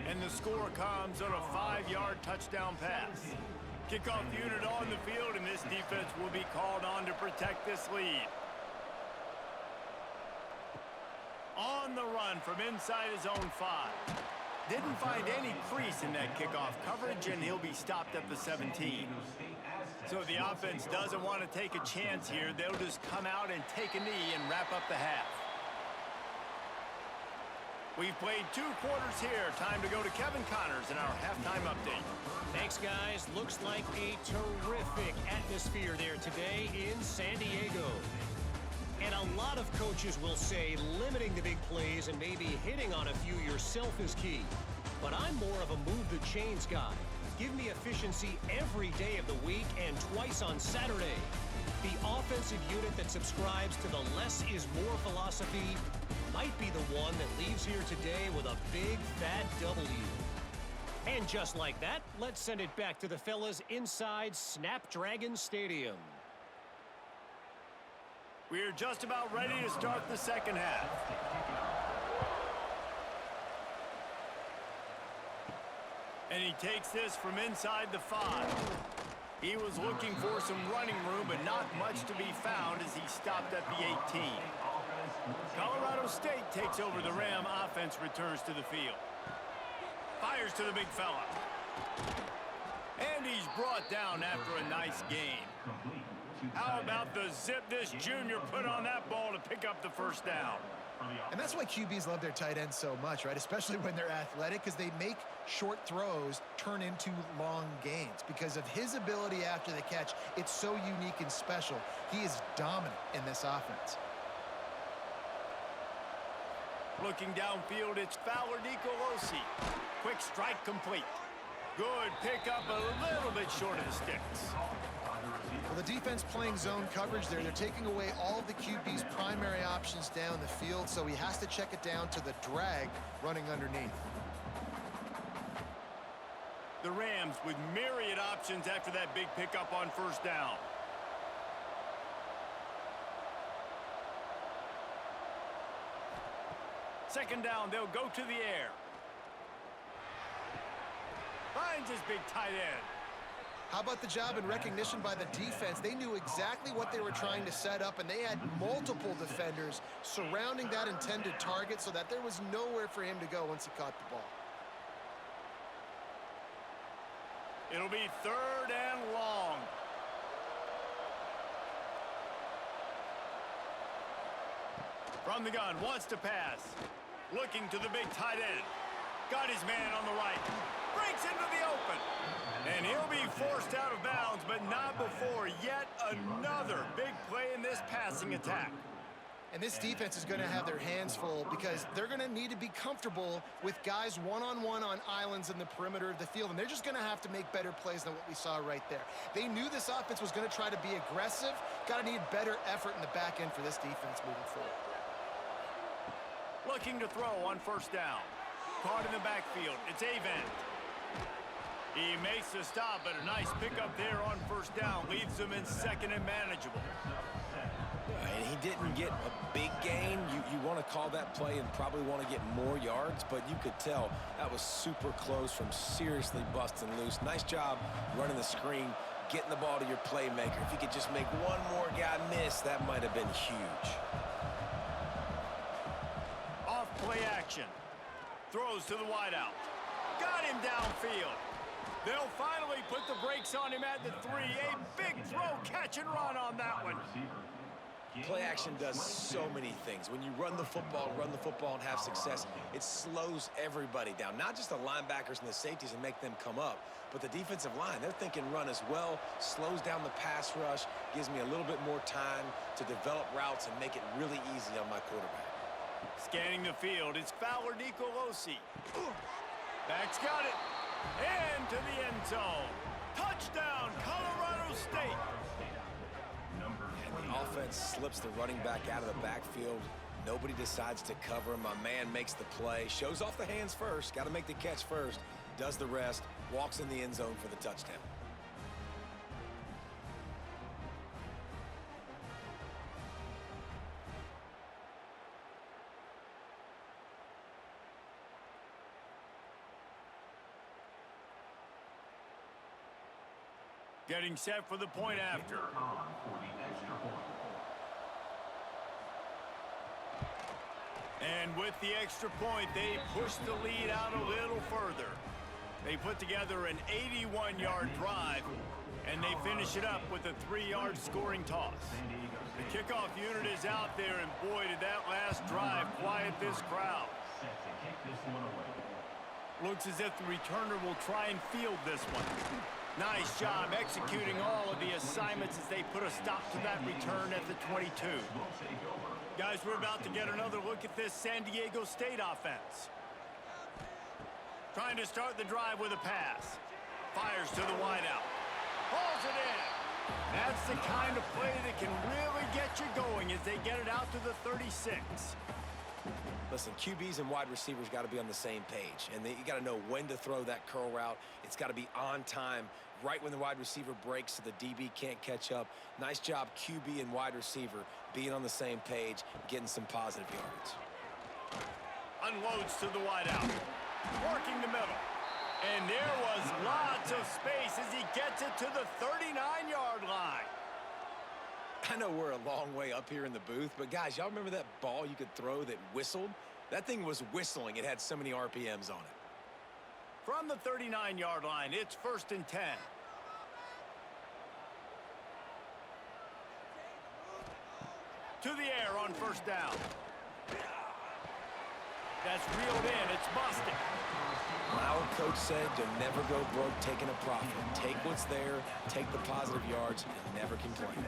and the score comes on a 5-yard touchdown pass. Kickoff unit on the field, and this defense will be called on to protect this lead. On the run from inside his own 5. Didn't find any crease in that kickoff coverage, and he'll be stopped at the 17. So the offense doesn't want to take a chance here. They'll just come out and take a knee and wrap up the half. We've played 2 quarters here. Time to go to Kevin Connors in our halftime update. Thanks, guys. Looks like a terrific atmosphere there today in San Diego. And a lot of coaches will say limiting the big plays and maybe hitting on a few yourself is key. But I'm more of a move the chains guy. Give me efficiency every day of the week and twice on Saturday. The offensive unit that subscribes to the less is more philosophy might be the one that leaves here today with a big fat W. And just like that, let's send it back to the fellas inside Snapdragon Stadium. We're just about ready to start the second half. And he takes this from inside the 5. He was looking for some running room, but not much to be found as he stopped at the 18. Colorado State takes over the Ram. Offense returns to the field. Fires to the big fella. And he's brought down after a nice gain. How about the zip this junior put on that ball to pick up the first down? And that's why QBs love their tight ends so much, right? Especially when they're athletic, because they make short throws turn into long gains. Because of his ability after the catch, it's so unique and special. He is dominant in this offense. Looking downfield, it's Fowler Nicolosi. Quick strike complete. Good pickup, a little bit short of the sticks. Well, the defense playing zone coverage there. They're taking away all of the QB's primary options down the field, so he has to check it down to the drag running underneath. The Rams with myriad options after that big pickup on first down. Second down, they'll go to the air. Finds his big tight end. How about the job and recognition by the defense? They knew exactly what they were trying to set up, and they had multiple defenders surrounding that intended target so that there was nowhere for him to go once he caught the ball. It'll be 3rd and long. From the gun, wants to pass. Looking to the big tight end. Got his man on the right. Breaks into the open. And he'll be forced out of bounds, but not before yet another big play in this passing attack. And this defense is going to have their hands full because they're going to need to be comfortable with guys one-on-one on islands in the perimeter of the field. And they're just going to have to make better plays than what we saw right there. They knew this offense was going to try to be aggressive. Got to need better effort in the back end for this defense moving forward. Looking to throw on first down. Caught in the backfield. It's Avent. He makes the stop, but a nice pickup there on first down. Leaves them in second and manageable. And he didn't get a big gain. You want to call that play and probably want to get more yards, but you could tell that was super close from seriously busting loose. Nice job running the screen, getting the ball to your playmaker. If you could just make one more guy miss, that might have been huge. Off play action. Throws to the wideout. Got him downfield. They'll finally put the brakes on him at the 3. A big throw, catch and run on that one. Play action does so many things. When you run the football and have success, it slows everybody down. Not just the linebackers and the safeties and make them come up, but the defensive line. They're thinking run as well, slows down the pass rush, gives me a little bit more time to develop routes and make it really easy on my quarterback. Scanning the field, it's Fowler Nicolosi. Back's got it. Into the end zone. Touchdown, Colorado State. And the offense slips the running back out of the backfield. Nobody decides to cover him. My man makes the play, shows off the hands first, got to make the catch first, does the rest, walks in the end zone for the touchdown. Getting set for the point after. And with the extra point, they push the lead out a little further. They put together an 81-yard drive, and they finish it up with a 3-yard scoring toss. The kickoff unit is out there, and boy, did that last drive quiet this crowd. Looks as if the returner will try and field this one. Nice job executing all of the assignments as they put a stop to that return at the 22. Guys, we're about to get another look at this San Diego State offense. Trying to start the drive with a pass. Fires to the wideout. Hauls it in. That's the kind of play that can really get you going as they get it out to the 36. Listen, QBs and wide receivers got to be on the same page, and you got to know when to throw that curl route. It's got to be on time, right when the wide receiver breaks so the DB can't catch up. Nice job, QB and wide receiver, being on the same page, getting some positive yards. Unloads to the wideout, working the middle. And there was lots of space as he gets it to the 39-yard line. I know we're a long way up here in the booth, but guys, y'all remember that ball you could throw that whistled? That thing was whistling. It had so many RPMs on it. From the 39-yard line, it's 1st and 10. To the air on 1st down. That's reeled in. It's busted. My old coach said you'll never go broke taking a profit. Take what's there, take the positive yards, and never complain.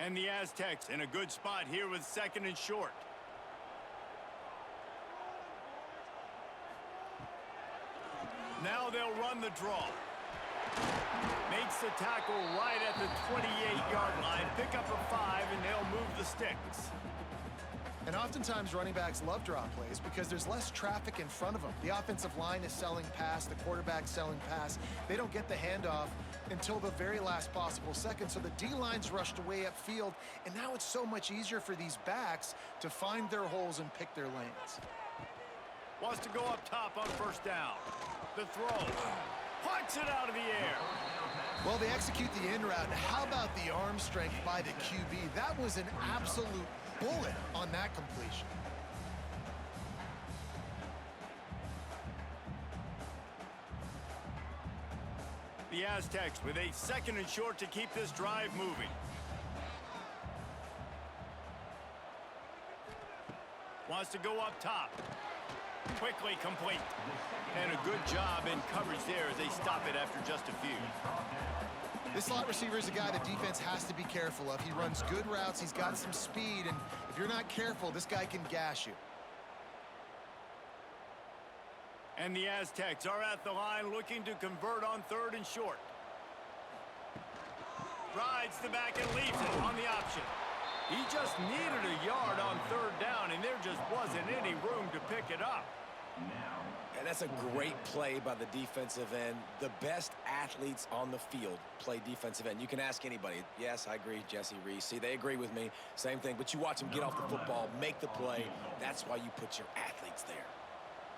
And the Aztecs in a good spot here with 2nd and short. Now they'll run the draw. Makes the tackle right at the 28-yard line. Pick up a 5, and they'll move the sticks. And oftentimes running backs love draw plays because there's less traffic in front of them. The offensive line is selling pass, the quarterback's selling pass. They don't get the handoff until the very last possible second. So the D-line's rushed away upfield, and now it's so much easier for these backs to find their holes and pick their lanes. Wants to go up top on 1st down. The throw. Puts it out of the air. Well, they execute the in route. How about the arm strength by the QB? That was an absolute bullet on that completion. The Aztecs with a 2nd and short to keep this drive moving. Wants to go up top. Quickly complete. And a good job in coverage there as they stop it after just a few. This slot receiver is a guy the defense has to be careful of. He runs good routes. He's got some speed. And if you're not careful, this guy can gash you. And the Aztecs are at the line looking to convert on 3rd and short. Rides the back and leaves it on the option. He just needed a yard on 3rd down, and there just wasn't any room to pick it up. And that's a great play by the defensive end. The best athletes on the field play defensive end. You can ask anybody. Yes, I agree, Jesse Reese. See, they agree with me. Same thing. But you watch them get off the football, make the play. That's why you put your athletes there.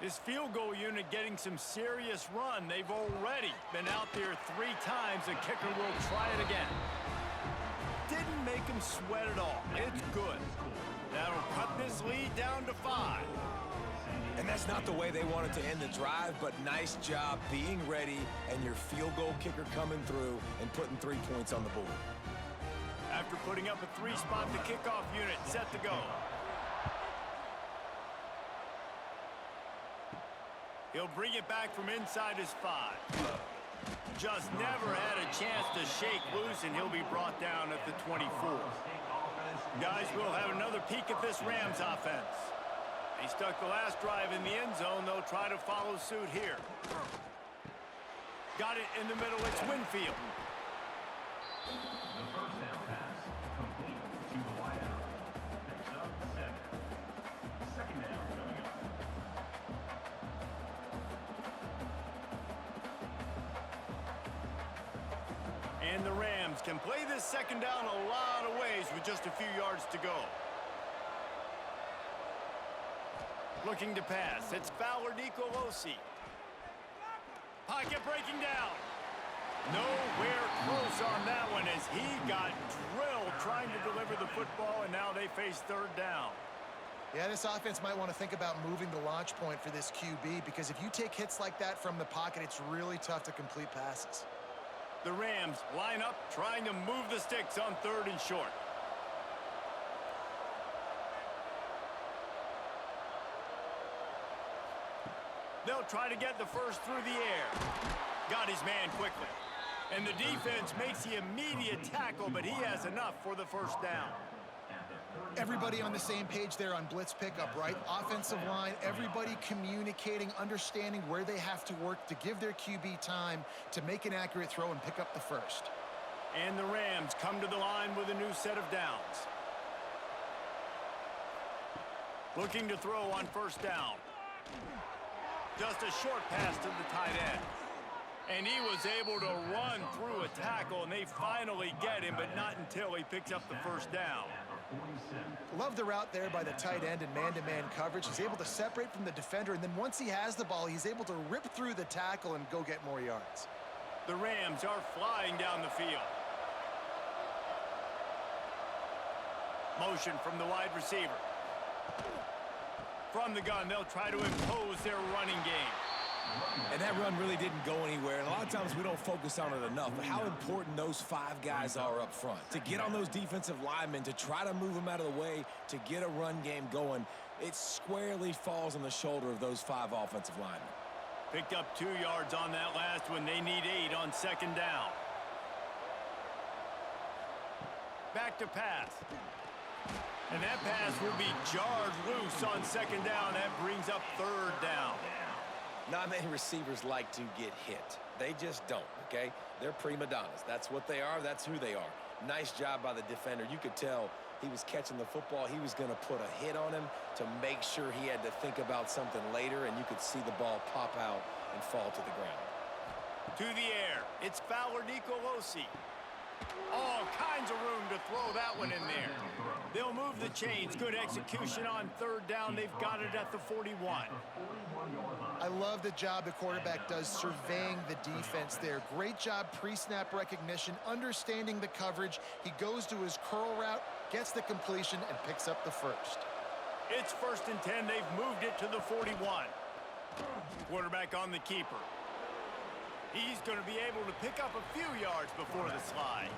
This field goal unit getting some serious run. They've already been out there 3 times. The kicker will try it again. Didn't make him sweat at all. It's good. That'll cut this lead down to 5. And that's not the way they wanted to end the drive, but nice job being ready and your field goal kicker coming through and putting 3 points on the board. After putting up a 3-spot, the kickoff unit set to go. He'll bring it back from inside his 5. Just never had a chance to shake loose, and he'll be brought down at the 24. Guys, we'll have another peek at this Rams offense. They stuck the last drive in the end zone. They'll try to follow suit here. Got it in the middle. It's Winfield. The first down pass complete to the wideout. Picks up 7. Second down coming up. And the Rams can play this second down a lot of ways with just a few yards to go. Looking to pass. It's Fowler Nicolosi. Pocket breaking down. Nowhere close on that one as he got drilled trying to deliver the football, and now they face third down. Yeah, this offense might want to think about moving the launch point for this QB, because if you take hits like that from the pocket, it's really tough to complete passes. The Rams line up trying to move the sticks on 3rd and short. They'll try to get the first through the air. Got his man quickly. And the defense makes the immediate tackle, but he has enough for the first down. Everybody on the same page there on blitz pickup, right? Offensive line, everybody communicating, understanding where they have to work to give their QB time to make an accurate throw and pick up the first. And the Rams come to the line with a new set of downs. Looking to throw on first down. Just a short pass to the tight end. And he was able to run through a tackle, and they finally get him, but not until he picks up the first down. Love the route there by the tight end in man-to-man coverage. He's able to separate from the defender, and then once he has the ball, he's able to rip through the tackle and go get more yards. The Rams are flying down the field. Motion from the wide receiver. From the gun, they'll try to impose their running game. And that run really didn't go anywhere. And a lot of times we don't focus on it enough. But how important those 5 guys are up front. To get on those defensive linemen, to try to move them out of the way, to get a run game going, it squarely falls on the shoulder of those 5 offensive linemen. Picked up 2 yards on that last one. They need 8 on second down. Back to pass. And that pass will be jarred loose on second down. That brings up third down. Not many receivers like to get hit. They just don't, okay? They're prima donnas. That's what they are. That's who they are. Nice job by the defender. You could tell he was catching the football. He was going to put a hit on him to make sure he had to think about something later, and you could see the ball pop out and fall to the ground. To the air. It's Fowler Nicolosi. All kinds of room to throw that one in there. They'll move the chains. Good execution on third down. They've got it at the 41. I love the job the quarterback does surveying the defense there. Great job pre-snap recognition, understanding the coverage. He goes to his curl route, gets the completion, and picks up the first. It's 1st and 10. They've moved it to the 41. Quarterback on the keeper. He's going to be able to pick up a few yards before the slide.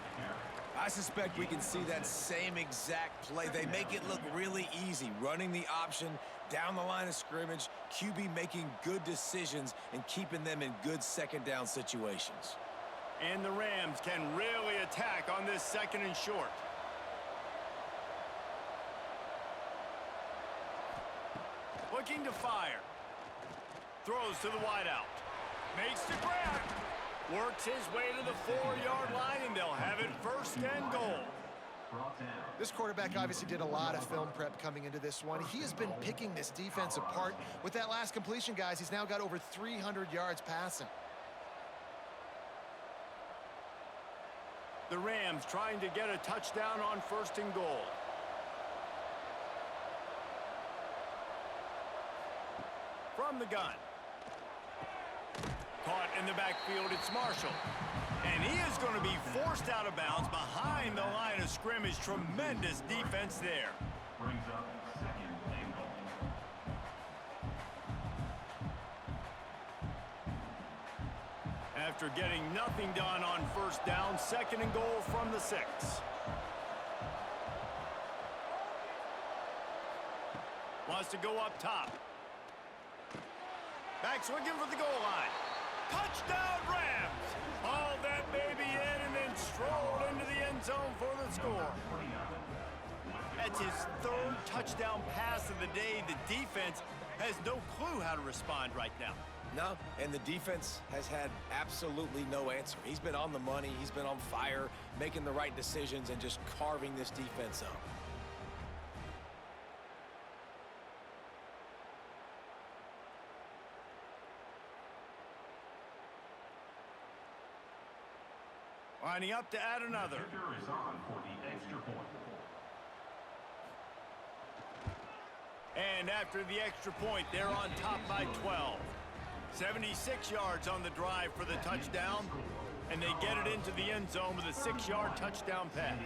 I suspect we can see that same exact play. They make it look really easy, running the option down the line of scrimmage, QB making good decisions and keeping them in good second down situations. And the Rams can really attack on this 2nd and short. Looking to fire. Throws to the wideout. Makes the grab. Works his way to the 4-yard line, and they'll have it 1st and goal. This quarterback obviously did a lot of film prep coming into this one. He has been picking this defense apart. With that last completion, guys, he's now got over 300 yards passing. The Rams trying to get a touchdown on 1st and goal. From the gun. Caught in the backfield, it's Marshall. And he is going to be forced out of bounds behind the line of scrimmage. Tremendous defense there. Brings up 2nd and goal. After getting nothing done on first down, 2nd and goal from the 6. Wants to go up top. Back's looking for the goal line. Touchdown Rams! Haul that baby in and then stroll into the end zone for the score. That's his 3rd touchdown pass of the day. The defense has no clue how to respond right now. No, and the defense has had absolutely no answer. He's been on the money. He's been on fire, making the right decisions and just carving this defense up. Lining up to add another. The kicker is on for the extra point. And after the extra point, they're on top by 12. 76 yards on the drive for the touchdown, and they get it into the end zone with a 6-yard touchdown pass.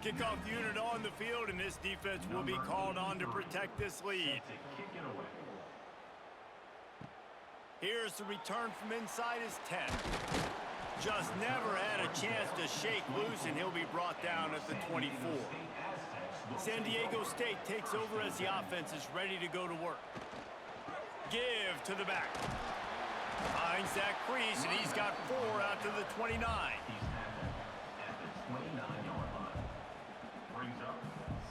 Kickoff unit on the field, and this defense will be called on to protect this lead. Here's the return from inside his 10. Just never had a chance to shake loose, and he'll be brought down at the 24. San Diego State takes over as the offense is ready to go to work. Give to the back. Finds that crease, and he's got 4 out to the 29. He's at the 29-yard line. Brings up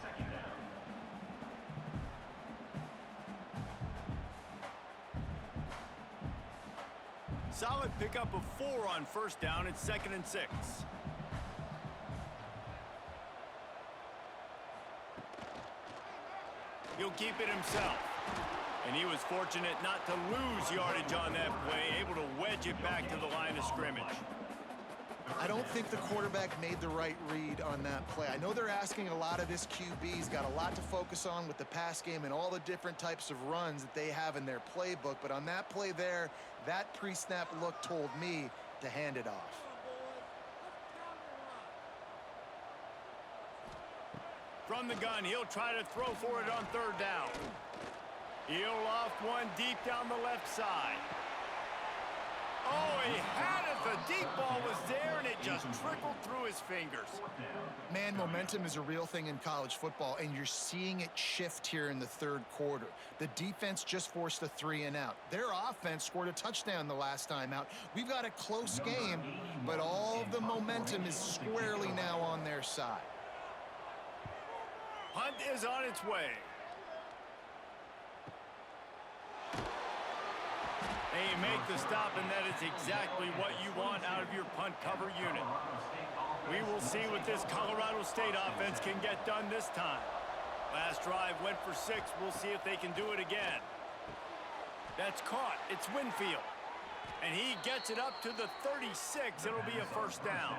2nd down. Solid pickup of 4 on first down. It's 2nd and 6. He'll keep it himself. And he was fortunate not to lose yardage on that play, able to wedge it back to the line of scrimmage. I don't think the quarterback made the right read on that play. I know they're asking a lot of this QB. He's got a lot to focus on with the pass game and all the different types of runs that they have in their playbook. But on that play there, that pre-snap look told me to hand it off. From the gun, he'll try to throw for it on 3rd down. He'll loft one deep down the left side. Oh, he had it. The deep ball was there, and it just trickled through his fingers. Man, momentum is a real thing in college football, and you're seeing it shift here in the 3rd quarter. The defense just forced a 3-and-out. Their offense scored a touchdown the last time out. We've got a close game, but all of the momentum is squarely now on their side. Hunt is on its way. They make the stop, and that is exactly what you want out of your punt cover unit. We will see what this Colorado State offense can get done this time. Last drive went for 6. We'll see if they can do it again. That's caught. It's Winfield. And he gets it up to the 36. It'll be a first down.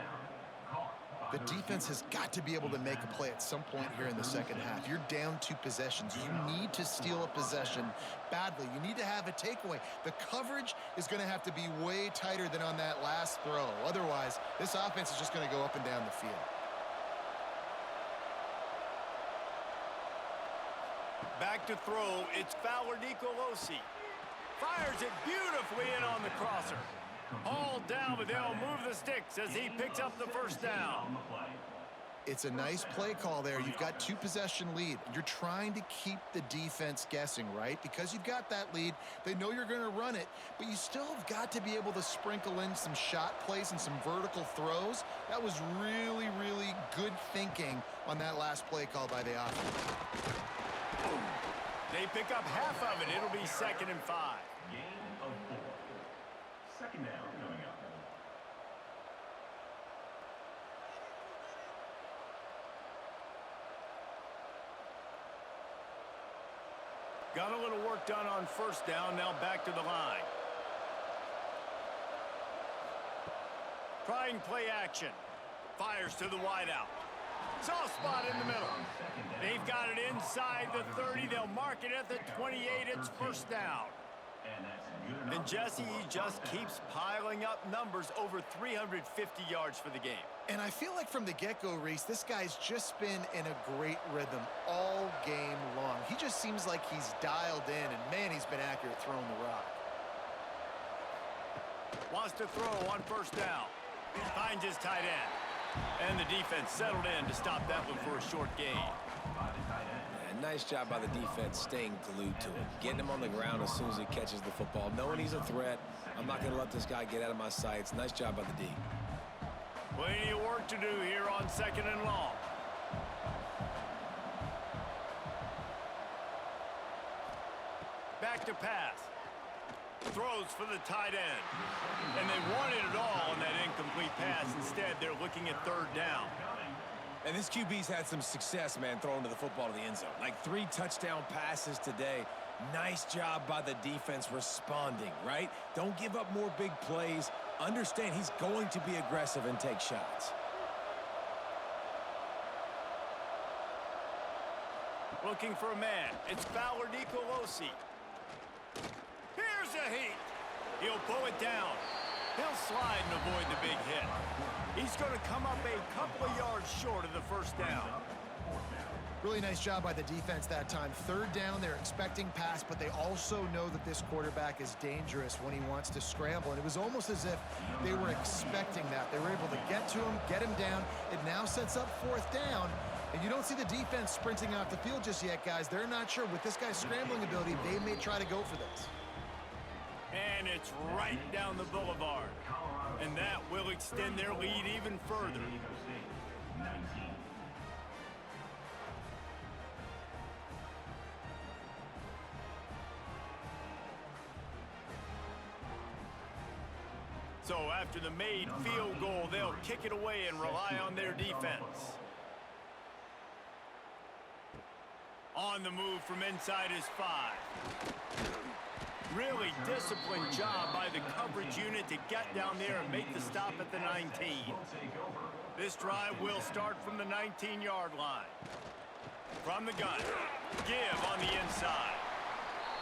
The defense has got to be able to make a play at some point here in the 2nd half. You're down 2 possessions. You need to steal a possession badly. You need to have a takeaway. The coverage is going to have to be way tighter than on that last throw. Otherwise, this offense is just going to go up and down the field. Back to throw. It's Fowler Nicolosi. Fires it beautifully in on the crosser. All down, but they'll move the sticks as he picks up the first down. It's a nice play call there. You've got 2 possession lead. You're trying to keep the defense guessing, right? Because you've got that lead. They know you're going to run it, but you still have got to be able to sprinkle in some shot plays and some vertical throws. That was really, really good thinking on that last play call by the offense. They pick up half of it. It'll be 2nd and 5. Gain of 4. 2nd down coming up. Got a little work done on first down. Now back to the line. Trying play action. Fires to the wideout. Soft spot in the middle. They've got it inside the 30. They'll mark it at the 28. It's first down. And Jesse, he just keeps piling up numbers, over 350 yards for the game. And I feel like from the get-go, Reese, this guy's just been in a great rhythm all game long. He just seems like he's dialed in, and man, he's been accurate throwing the rock. Wants to throw on first down. Finds his tight end. And the defense settled in to stop that one for a short gain. Yeah, nice job by the defense staying glued to him. Getting him on the ground as soon as he catches the football. Knowing he's a threat. I'm not going to let this guy get out of my sights. Nice job by the D. Plenty of work to do here on 2nd and long. Back to pass. Throws for the tight end. And they wanted it all on that incomplete pass. Instead, they're looking at 3rd down. And this QB's had some success, man, throwing to the football to the end zone. Like 3 touchdown passes today. Nice job by the defense responding, right? Don't give up more big plays. Understand he's going to be aggressive and take shots. Looking for a man. It's Fowler Nicolosi. Here's a heat. He'll pull it down. He'll slide and avoid the big hit. He's going to come up a couple of yards short of the 1st down. Really nice job by the defense that time. 3rd down, they're expecting pass, but they also know that this quarterback is dangerous when he wants to scramble. And it was almost as if they were expecting that. They were able to get to him, get him down. It now sets up 4th down. And you don't see the defense sprinting off the field just yet, guys. They're not sure. With this guy's scrambling ability, they may try to go for this. And it's right down the boulevard. And that will extend their lead even further. So after the made field goal, they'll kick it away and rely on their defense. On the move from inside his 5. Really disciplined job by the coverage unit to get down there and make the stop at the 19. This drive will start from the 19-yard line. From the gun, give on the inside.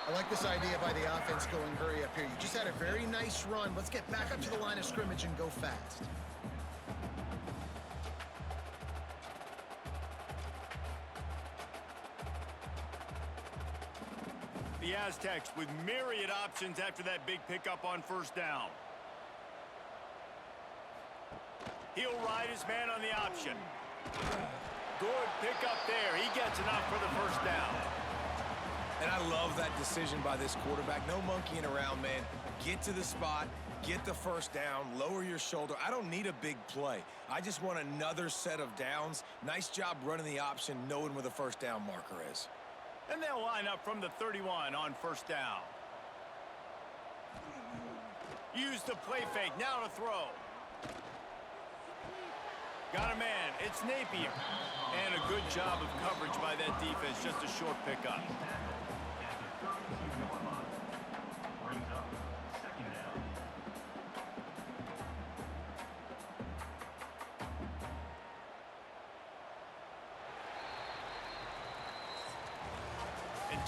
I like this idea by the offense going hurry up here. You just had a very nice run. Let's get back up to the line of scrimmage and go fast. The Aztecs with myriad options after that big pickup on 1st down. He'll ride his man on the option. Good pickup there. He gets enough for the 1st down. And I love that decision by this quarterback. No monkeying around, man. Get to the spot, get the 1st down, lower your shoulder. I don't need a big play. I just want another set of downs. Nice job running the option, knowing where the 1st down marker is. And they'll line up from the 31 on 1st down. Use the play fake, now to throw. Got a man, it's Napier. And a good job of coverage by that defense, just a short pickup.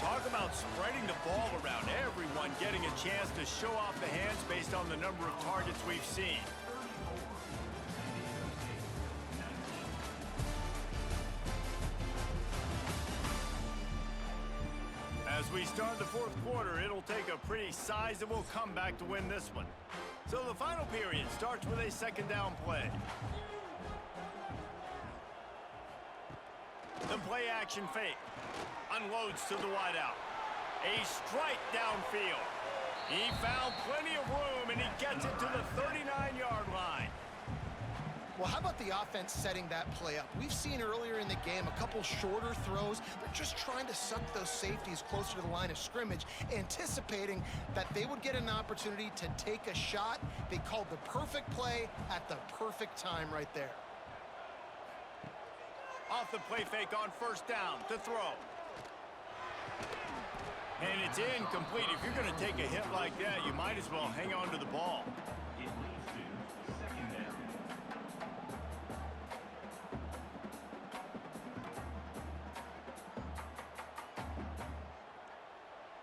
Talk about spreading the ball around. Everyone getting a chance to show off the hands based on the number of targets we've seen. As we start the 4th quarter, it'll take a pretty sizable comeback to win this one. So the final period starts with a 2nd down play. The play action fake. Unloads to the wideout. A strike downfield. He found plenty of room, and he gets it to the 39-yard line. Well, how about the offense setting that play up? We've seen earlier in the game a couple shorter throws. They're just trying to suck those safeties closer to the line of scrimmage, anticipating that they would get an opportunity to take a shot. They called the perfect play at the perfect time right there. Off the play fake on 1st down to throw. And it's incomplete. If you're going to take a hit like that, you might as well hang on to the ball. It leads to 2nd down.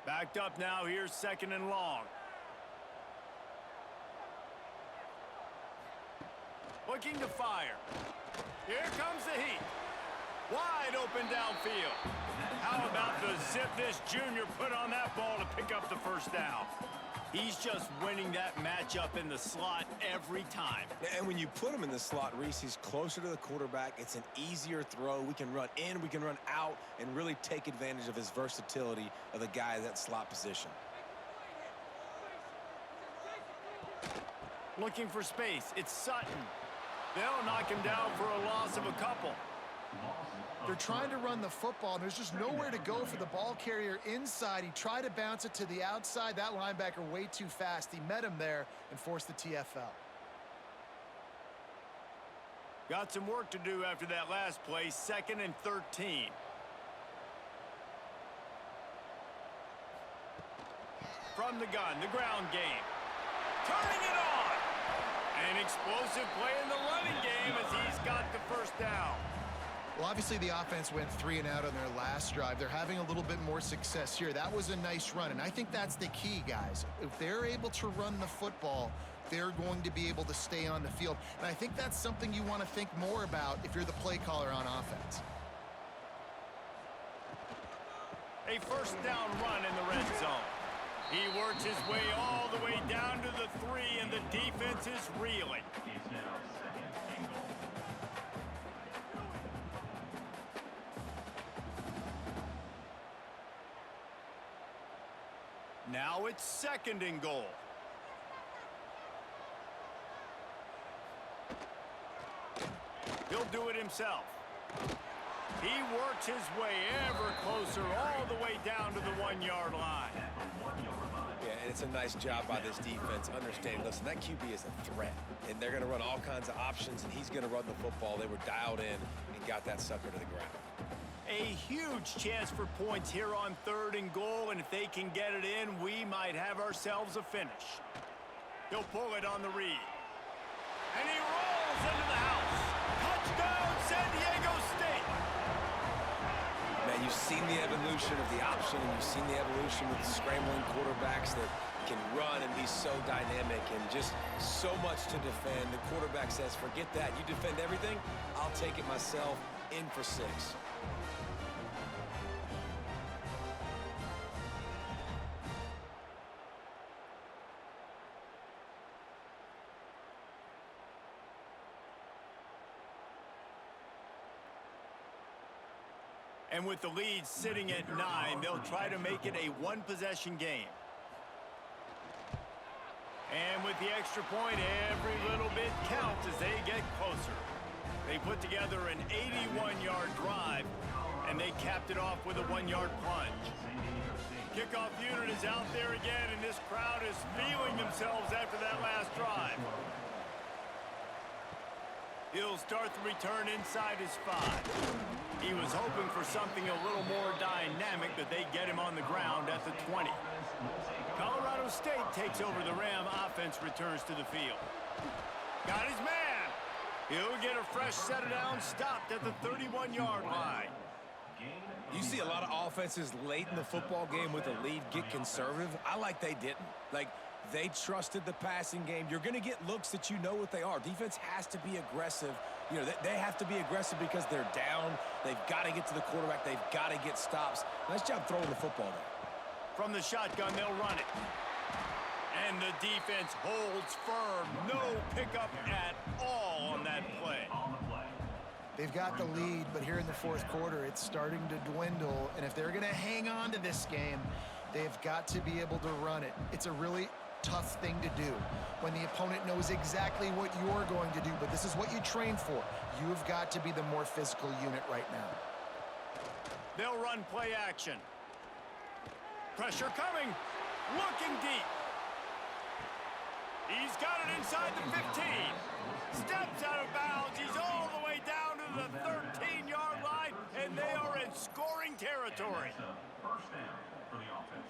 Backed up now. Here's 2nd and long. Looking to fire. Here comes the heat. Wide open downfield. How about the zip this junior put on that ball to pick up the 1st down? He's just winning that matchup in the slot every time. And when you put him in the slot, Reese, he's closer to the quarterback. It's an easier throw. We can run in, we can run out, and really take advantage of his versatility of the guy in that slot position. Looking for space. It's Sutton. They'll knock him down for a loss of a couple. They're trying to run the football, and there's just nowhere to go for the ball carrier inside. He tried to bounce it to the outside. That linebacker way too fast. He met him there and forced the TFL. Got some work to do after that last play. 2nd and 13. From the gun, the ground game. Turning it on! An explosive play in the running game as he's got the first down. Well, obviously the offense went 3 and out on their last drive. They're having a little bit more success here. That was a nice run, and I think that's the key, guys. If they're able to run the football, they're going to be able to stay on the field. And I think that's something you want to think more about if you're the play caller on offense. A first down run in the red zone. He works his way all the way down to the 3, and the defense is reeling. It's now 2nd and goal. Now it's 2nd and goal. He'll do it himself. He works his way ever closer all the way down to the 1-yard line. Yeah, and it's a nice job by this defense understanding, listen, that QB is a threat, and they're going to run all kinds of options, and he's going to run the football. They were dialed in and got that sucker to the ground. A huge chance for points here on 3rd and goal, and if they can get it in, we might have ourselves a finish. He'll pull it on the read. And he rolls into the house. Touchdown, San Diego State. Now, you've seen the evolution of the option, and you've seen the evolution with scrambling quarterbacks that can run and be so dynamic and just so much to defend. The quarterback says, forget that. You defend everything, I'll take it myself. In for 6. And with the lead sitting at 9, they'll try to make it a 1-possession game. And with the extra point, every little bit counts as they get closer. They put together an 81-yard drive, and they capped it off with a 1-yard plunge. Kickoff unit is out there again, and this crowd is feeling themselves after that last drive. He'll start the return inside his 5. He was hoping for something a little more dynamic, but they get him on the ground at the 20. Colorado State takes over the Ram. Offense returns to the field. Got his man. He'll get a fresh set of downs, stopped at the 31-yard line. You see a lot of offenses late in the football game with a lead get conservative. I like they didn't. Like, they trusted the passing game. You're going to get looks that you know what they are. Defense has to be aggressive. You know, they have to be aggressive because they're down. They've got to get to the quarterback. They've got to get stops. Nice job throwing the football there. From the shotgun, they'll run it. And the defense holds firm. No pickup at all on that play. They've got the lead, but here in the 4th quarter, it's starting to dwindle. And if they're going to hang on to this game, they've got to be able to run it. It's a really tough thing to do when the opponent knows exactly what you're going to do, but this is what you train for. You've got to be the more physical unit right now. They'll run play action. Pressure coming. Looking deep. He's got it inside the 15. Steps out of bounds. He's all the way down to the 13-yard line, and they are in scoring territory. First down for the offense.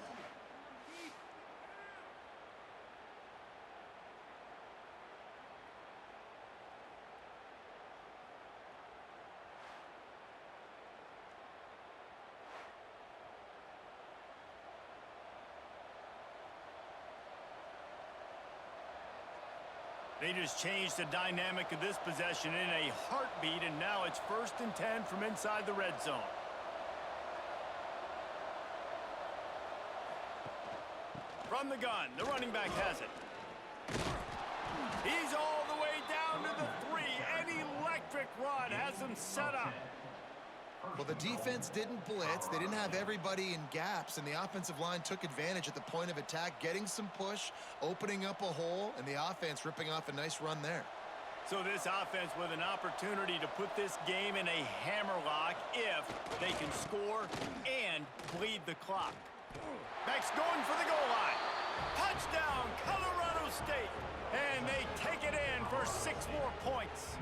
They just changed the dynamic of this possession in a heartbeat, and now it's 1st and 10 from inside the red zone. From the gun, the running back has it. He's all the way down to the 3. An electric run has him set up. Well, the defense didn't blitz. They didn't have everybody in gaps, and the offensive line took advantage at the point of attack, getting some push, opening up a hole, and the offense ripping off a nice run there. So this offense with an opportunity to put this game in a hammerlock if they can score and bleed the clock. Beck's going for the goal line. Touchdown, Colorado State. And they take it in for 6 more points.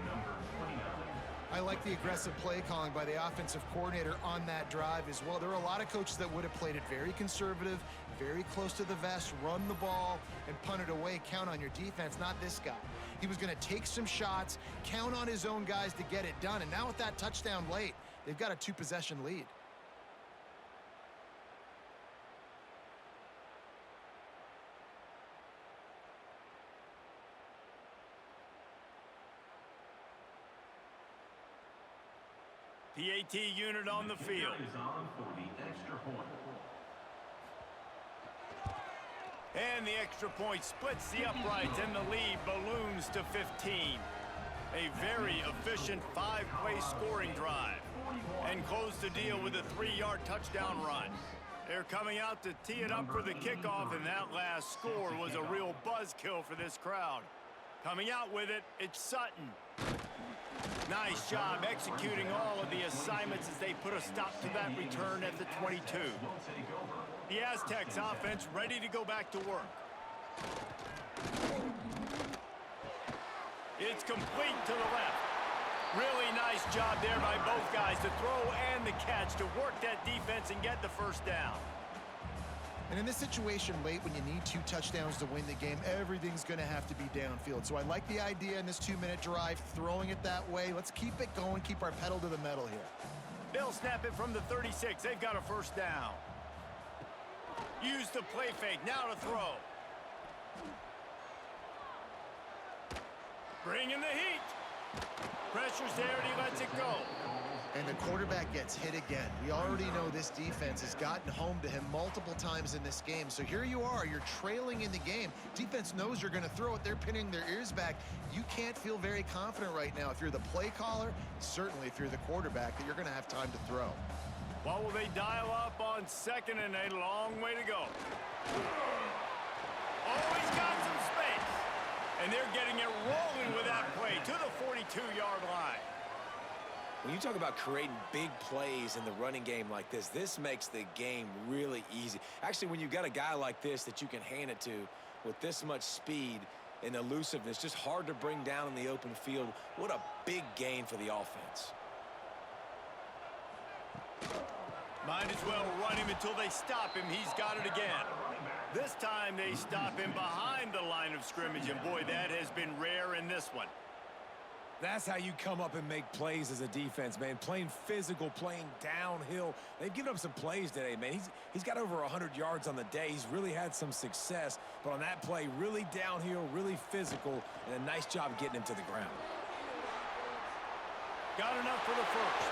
I like the aggressive play calling by the offensive coordinator on that drive as well. There are a lot of coaches that would have played it very conservative, very close to the vest, run the ball, and punt it away. Count on your defense, not this guy. He was going to take some shots, count on his own guys to get it done. And now with that touchdown late, they've got a 2-possession lead. PAT unit on the field. Is on for the extra point. And the extra point splits the uprights, and the lead balloons to 15. A very efficient 5-play scoring drive. And close the deal with a 3-yard touchdown run. They're coming out to tee it up for the kickoff, and that last score was a real buzzkill for this crowd. Coming out with it, it's Sutton. Nice job executing all of the assignments as they put a stop to that return at the 22. The Aztecs offense ready to go back to work. It's complete to the left. Really nice job there by both guys to throw and the catch to work that defense and get the first down. And in this situation late when you need 2 touchdowns to win the game, everything's going to have to be downfield. So I like the idea in this 2-minute drive, throwing it that way. Let's keep it going, keep our pedal to the metal here. They'll snap it from the 36. They've got a first down. Use the play fake, now to throw. Bring in the heat. Pressure's there and he lets it go. And the quarterback gets hit again. We already know this defense has gotten home to him multiple times in this game. So here you are, you're trailing in the game. Defense knows you're going to throw it. They're pinning their ears back. You can't feel very confident right now if you're the play caller, certainly if you're the quarterback, that you're going to have time to throw. What will they dial up on 2nd and a long way to go? Oh, he's got some space. And they're getting it rolling with that play to the 42-yard line. When you talk about creating big plays in the running game like this makes the game really easy. Actually, when you've got a guy like this that you can hand it to with this much speed and elusiveness, just hard to bring down in the open field, what a big gain for the offense. Might as well run him until they stop him. He's got it again. This time they stop him behind the line of scrimmage, and boy, that has been rare in this one. That's how you come up and make plays as a defense, man. Playing physical, playing downhill. They've given up some plays today, man. He's got over 100 yards on the day. He's really had some success. But on that play, really downhill, really physical, and a nice job getting him to the ground. Got enough for the first.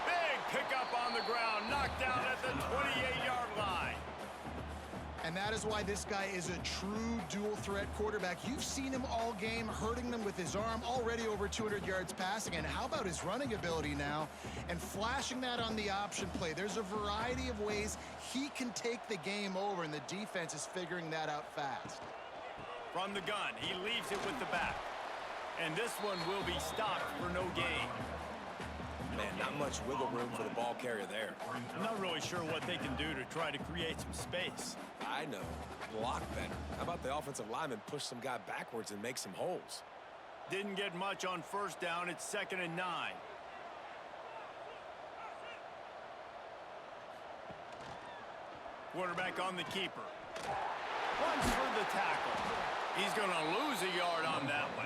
Big pickup on the ground, knocked down at the 28-yard line. And that is why this guy is a true dual-threat quarterback. You've seen him all game, hurting them with his arm, already over 200 yards passing. And how about his running ability now? And flashing that on the option play. There's a variety of ways he can take the game over, and the defense is figuring that out fast. From the gun, he leaves it with the back. And this one will be stopped for no gain. Man, not much wiggle room for the ball carrier there. I'm not really sure what they can do to try to create some space. I know. Block better. How about the offensive lineman push some guy backwards and make some holes? Didn't get much on first down. It's 2nd and 9. Quarterback on the keeper. Runs through the tackle. He's going to lose a yard on that one.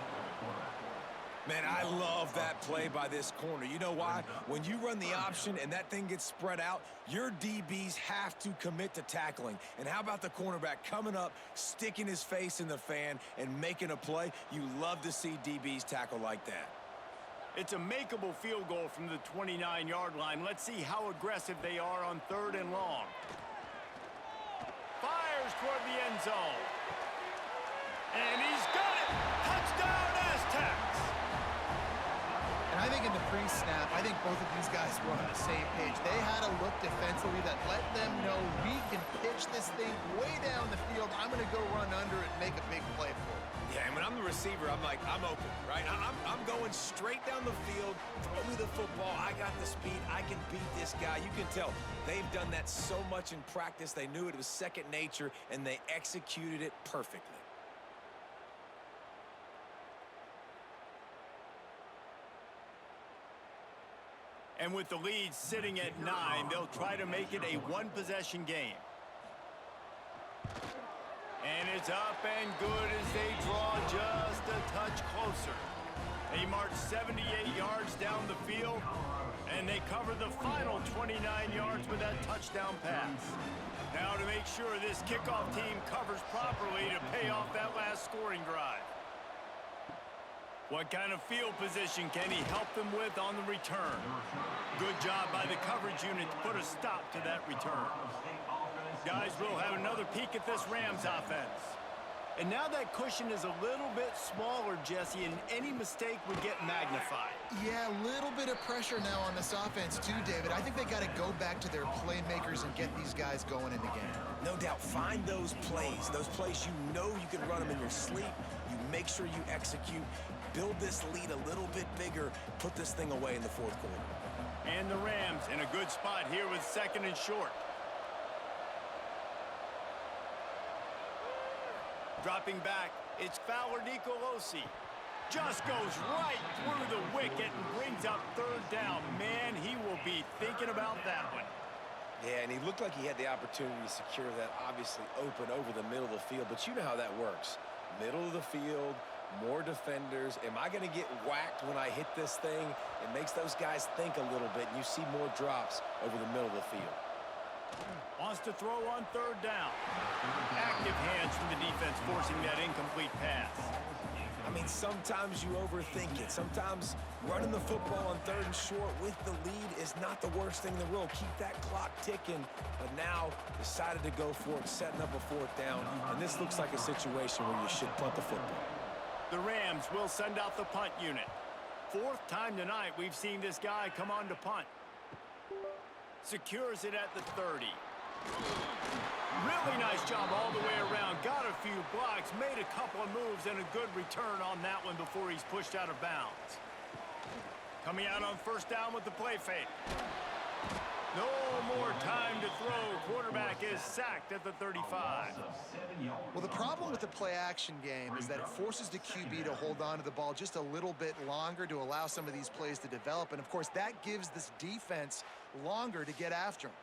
Man, I love that play by this corner. You know why? When you run the option and that thing gets spread out, your DBs have to commit to tackling. And how about the cornerback coming up, sticking his face in the fan, and making a play? You love to see DBs tackle like that. It's a makeable field goal from the 29-yard line. Let's see how aggressive they are on 3rd and long. Fires fires toward the end zone. And he's got it! Touchdown, Aztecs! And I think in the pre-snap, I think both of these guys were on the same page. They had a look defensively that let them know we can pitch this thing way down the field. I'm going to go run under it and make a big play for it. Yeah, and when I'm the receiver, I'm like, I'm open, right? I'm going straight down the field. Throw me the football. I got the speed. I can beat this guy. You can tell they've done that so much in practice. They knew it was second nature, and they executed it perfectly. And with the lead sitting at 9, they'll try to make it a one-possession game. And it's up and good as they draw just a touch closer. They march 78 yards down the field, and they cover the final 29 yards with that touchdown pass. Now to make sure this kickoff team covers properly to pay off that last scoring drive. What kind of field position can he help them with on the return? Good job by the coverage unit to put a stop to that return. Guys, we'll have another peek at this Rams offense. And now that cushion is a little bit smaller, Jesse, and any mistake would get magnified. Yeah, a little bit of pressure now on this offense too, David. I think they got to go back to their playmakers and get these guys going in the game. No doubt, find those plays you know you can run them in your sleep. You make sure you execute. Build this lead a little bit bigger. Put this thing away in the fourth quarter. And the Rams in a good spot here with second and short. Dropping back, it's Fowler Nicolosi. Just goes right through the wicket and brings up third down. Man, he will be thinking about that one. Yeah, and he looked like he had the opportunity to secure that, obviously open over the middle of the field. But you know how that works. Middle of the field, more defenders. Am I going to get whacked when I hit this thing? It makes those guys think a little bit, and you see more drops over the middle of the field. Wants to throw on third down. Active hands from the defense forcing that incomplete pass. I mean, sometimes you overthink it. Sometimes running the football on third and short with the lead is not the worst thing in the world. Keep that clock ticking. But now decided to go for it, setting up a fourth down. And this looks like a situation where you should punt the football. The Rams will send out the punt unit. Fourth time tonight we've seen this guy come on to punt. Secures it at the 30. Really nice job all the way around. Got a few blocks, made a couple of moves, and a good return on that one before he's pushed out of bounds. Coming out on first down with the play fake. No more time to throw. Quarterback is sacked at the 35. Well, the problem with the play-action game is that it forces the QB to hold on to the ball just a little bit longer to allow some of these plays to develop. And, of course, that gives this defense longer to get after him.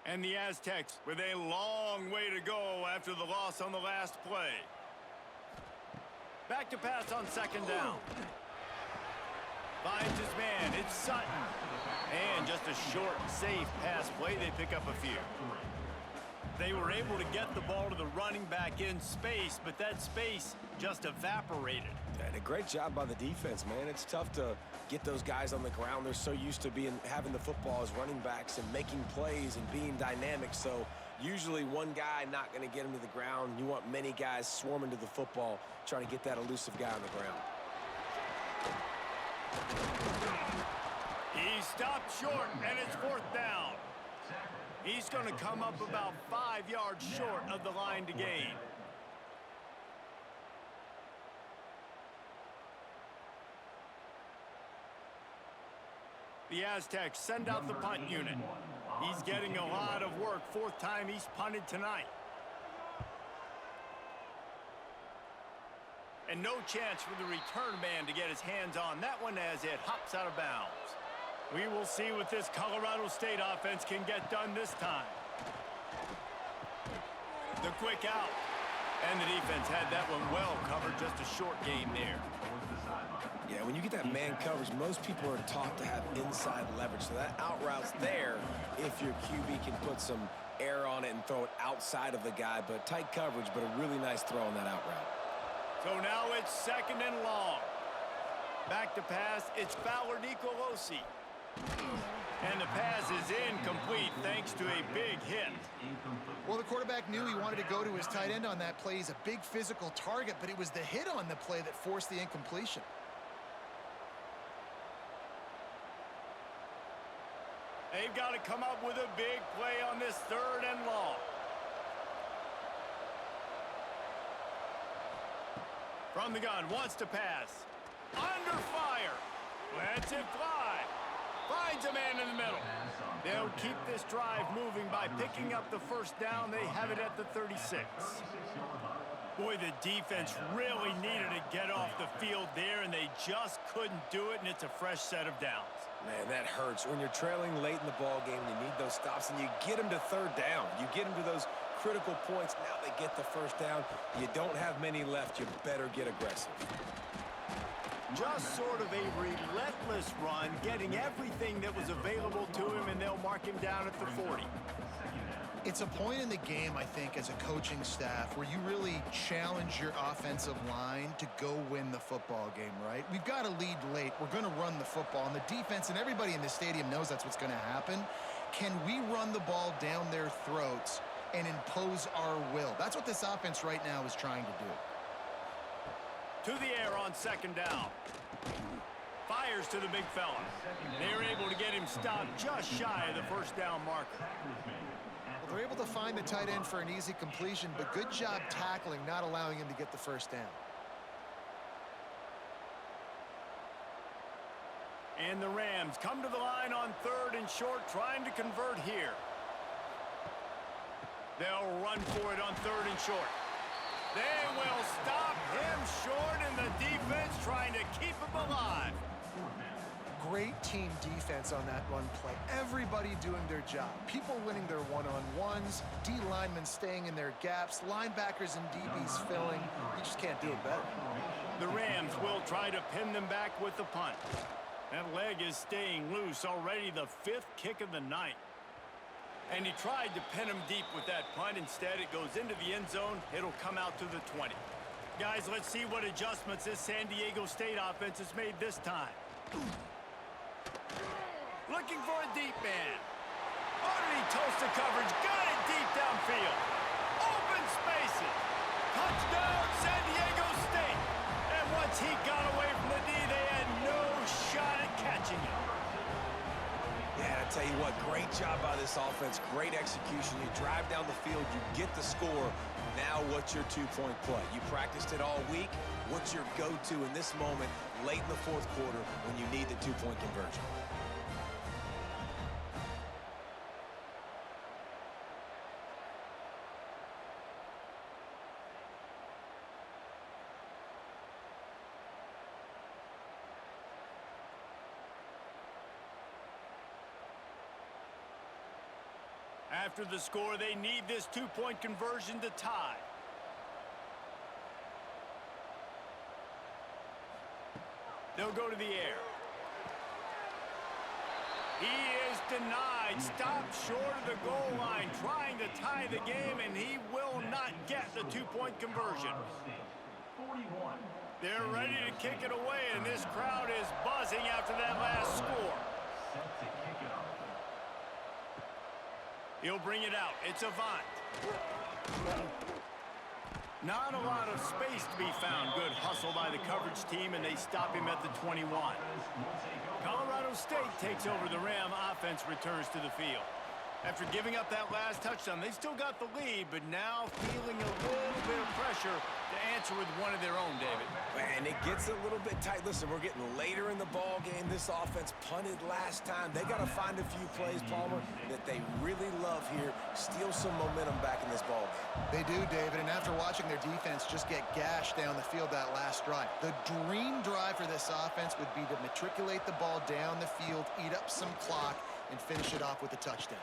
And the Aztecs with a long way to go after the loss on the last play. Back to pass on second down. Finds his man. It's Sutton. And just a short, safe pass play. They pick up a few. They were able to get the ball to the running back in space, but that space just evaporated. And a great job by the defense, man. It's tough to get those guys on the ground. They're so used to having the football as running backs and making plays and being dynamic. So usually one guy not going to get him to the ground. You want many guys swarming to the football, trying to get that elusive guy on the ground. He stopped short, and it's fourth down. He's going to come up about 5 yards short of the line to gain. The Aztecs send out the punt unit. He's getting a lot of work. Fourth time he's punted tonight. And no chance for the return man to get his hands on that one as it hops out of bounds. We will see what this Colorado State offense can get done this time. The quick out. And the defense had that one well covered. Just a short gain there. Yeah, when you get that man coverage, most people are taught to have inside leverage. So that out route's there if your QB can put some air on it and throw it outside of the guy. But tight coverage, but a really nice throw on that out route. So now it's second and long. Back to pass, it's Fowler Nicolosi. And the pass is incomplete thanks to a big hit. Well, the quarterback knew he wanted to go to his tight end on that play. He's a big physical target, but it was the hit on the play that forced the incompletion. They've got to come up with a big play on this 3rd and long. From the gun, wants to pass. Under fire. Lets it fly. Finds a man in the middle. They'll keep this drive moving by picking up the 1st down. They have it at the 36. Boy, the defense really needed to get off the field there, and they just couldn't do it, and it's a fresh set of downs. Man, that hurts. When you're trailing late in the ball game, you need those stops, and you get them to 3rd down. You get them to those critical points. Now they get the 1st down. You don't have many left. You better get aggressive. Just sort of a relentless run, getting everything that was available to him, and they'll mark him down at the 40. It's a point in the game, I think, as a coaching staff where you really challenge your offensive line to go win the football game, right? We've got to lead late. We're going to run the football, and the defense and everybody in the stadium knows that's what's going to happen. Can we run the ball down their throats and impose our will? That's what this offense right now is trying to do. To the air on 2nd down. Fires to the big fella. They're able to get him stopped just shy of the 1st down marker. Well, they're able to find the tight end for an easy completion, but good job tackling, not allowing him to get the 1st down. And the Rams come to the line on 3rd and short, trying to convert here. They'll run for it on 3rd and short. They will stop him short, and the defense trying to keep him alive. Great team defense on that run play. Everybody doing their job. People winning their one-on-ones, D linemen staying in their gaps, linebackers and DBs filling. You just can't do it better. The Rams will try to pin them back with the punt. That leg is staying loose, already the 5th kick of the night. And he tried to pin him deep with that punt. Instead, it goes into the end zone. It'll come out to the 20. Guys, let's see what adjustments this San Diego State offense has made this time. Looking for a deep man. Oh, did he toast the coverage? Got it deep downfield. Open spaces. Touchdown, San Diego State. And once he got away from the D, they had no shot at catching him. Yeah, I tell you what, great job by this offense. Great execution. You drive down the field, you get the score. Now what's your 2-point play? You practiced it all week. What's your go-to in this moment late in the 4th quarter when you need the 2-point conversion? After the score, they need this 2-point conversion to tie. They'll go to the air. He is denied. Stopped short of the goal line, trying to tie the game, and he will not get the 2-point conversion. They're ready to kick it away, and this crowd is buzzing after that last score. He'll bring it out. It's Avant. Not a lot of space to be found. Good hustle by the coverage team, and they stop him at the 21. Colorado State takes over the Ram. Offense returns to the field. After giving up that last touchdown, they still got the lead, but now feeling a little bit of pressure to answer with one of their own, David. And it gets a little bit tight. Listen, we're getting later in the ball game. This offense punted last time. They got to find a few plays, Palmer, that they really love here. Steal some momentum back in this ball game. They do, David, and after watching their defense just get gashed down the field that last drive, the dream drive for this offense would be to matriculate the ball down the field, eat up some clock, and finish it off with a touchdown.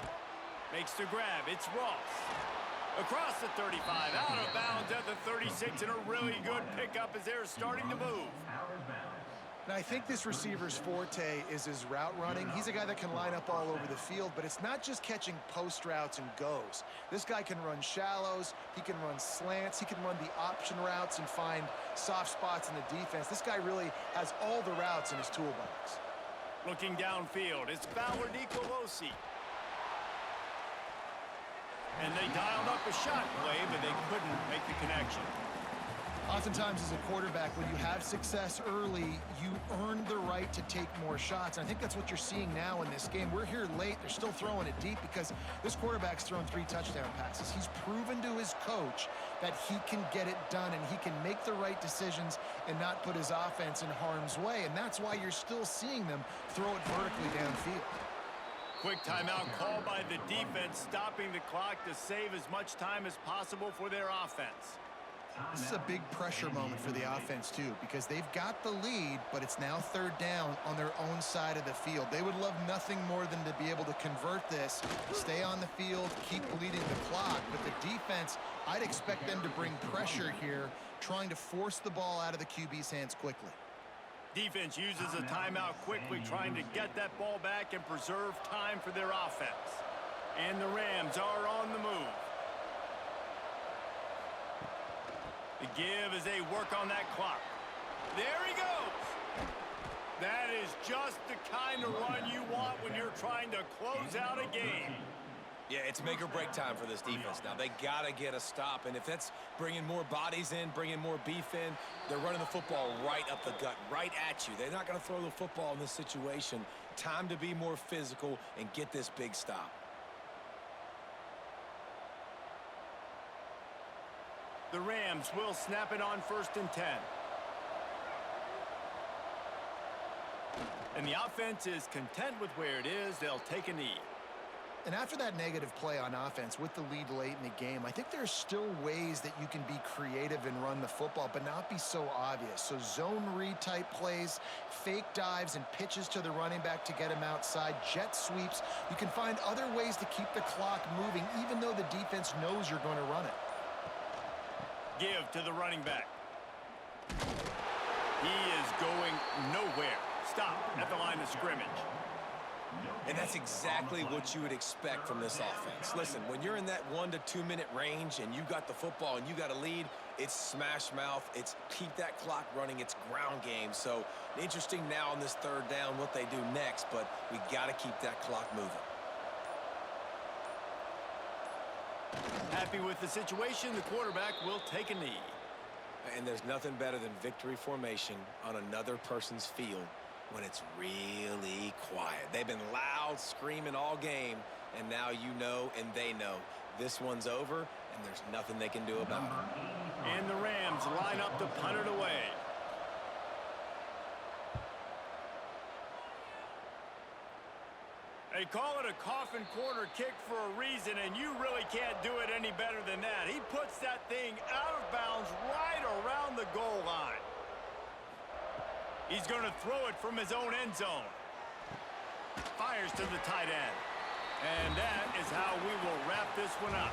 Makes the grab. It's Ross. Across the 35, out of bounds at the 36, and a really good pickup as they're starting to move. And I think this receiver's forte is his route running. He's a guy that can line up all over the field, but it's not just catching post routes and goes. This guy can run shallows, he can run slants, he can run the option routes and find soft spots in the defense. This guy really has all the routes in his toolbox. Looking downfield, it's Fowler Nicolosi. And they dialed up a shot play, but they couldn't make the connection. Oftentimes as a quarterback, when you have success early, you earn the right to take more shots. And I think that's what you're seeing now in this game. We're here late. They're still throwing it deep because this quarterback's thrown 3 touchdown passes. He's proven to his coach that he can get it done and he can make the right decisions and not put his offense in harm's way. And that's why you're still seeing them throw it vertically downfield. Quick timeout called by the defense, stopping the clock to save as much time as possible for their offense. This is a big pressure moment for the offense, too, because they've got the lead, but it's now 3rd down on their own side of the field. They would love nothing more than to be able to convert this, stay on the field, keep bleeding the clock. But the defense, I'd expect them to bring pressure here, trying to force the ball out of the QB's hands quickly. Defense uses a timeout quickly, trying to get that ball back and preserve time for their offense. And the Rams are on the move. The give as they work on that clock. There he goes. That is just the kind of run you want when you're trying to close out a game. Yeah, it's make or break time for this defense. Now, they got to get a stop, and if that's bringing more bodies in, bringing more beef in, they're running the football right up the gut, right at you. They're not going to throw the football in this situation. Time to be more physical and get this big stop. The Rams will snap it on 1st and 10. And the offense is content with where it is. They'll take a knee. And after that negative play on offense with the lead late in the game, I think there's still ways that you can be creative and run the football, but not be so obvious. So zone read type plays, fake dives and pitches to the running back to get him outside, jet sweeps. You can find other ways to keep the clock moving, even though the defense knows you're going to run it. Give to the running back. He is going nowhere. Stop at the line of scrimmage. And that's exactly what you would expect from this offense. Listen, when you're in that 1 to 2 minute range and you got the football and you got a lead, it's smash mouth, it's keep that clock running, it's ground game. So interesting now on this 3rd down what they do next, but we got to keep that clock moving. Happy with the situation, the quarterback will take a knee. And there's nothing better than victory formation on another person's field when it's really quiet. They've been loud, screaming all game, and now you know and they know this one's over, and there's nothing they can do about it. And the Rams line up to punt it away. They call it a coffin corner kick for a reason, and you really can't do it any better than that. He puts that thing out of bounds right around the goal line. He's going to throw it from his own end zone. Fires to the tight end. And that is how we will wrap this one up.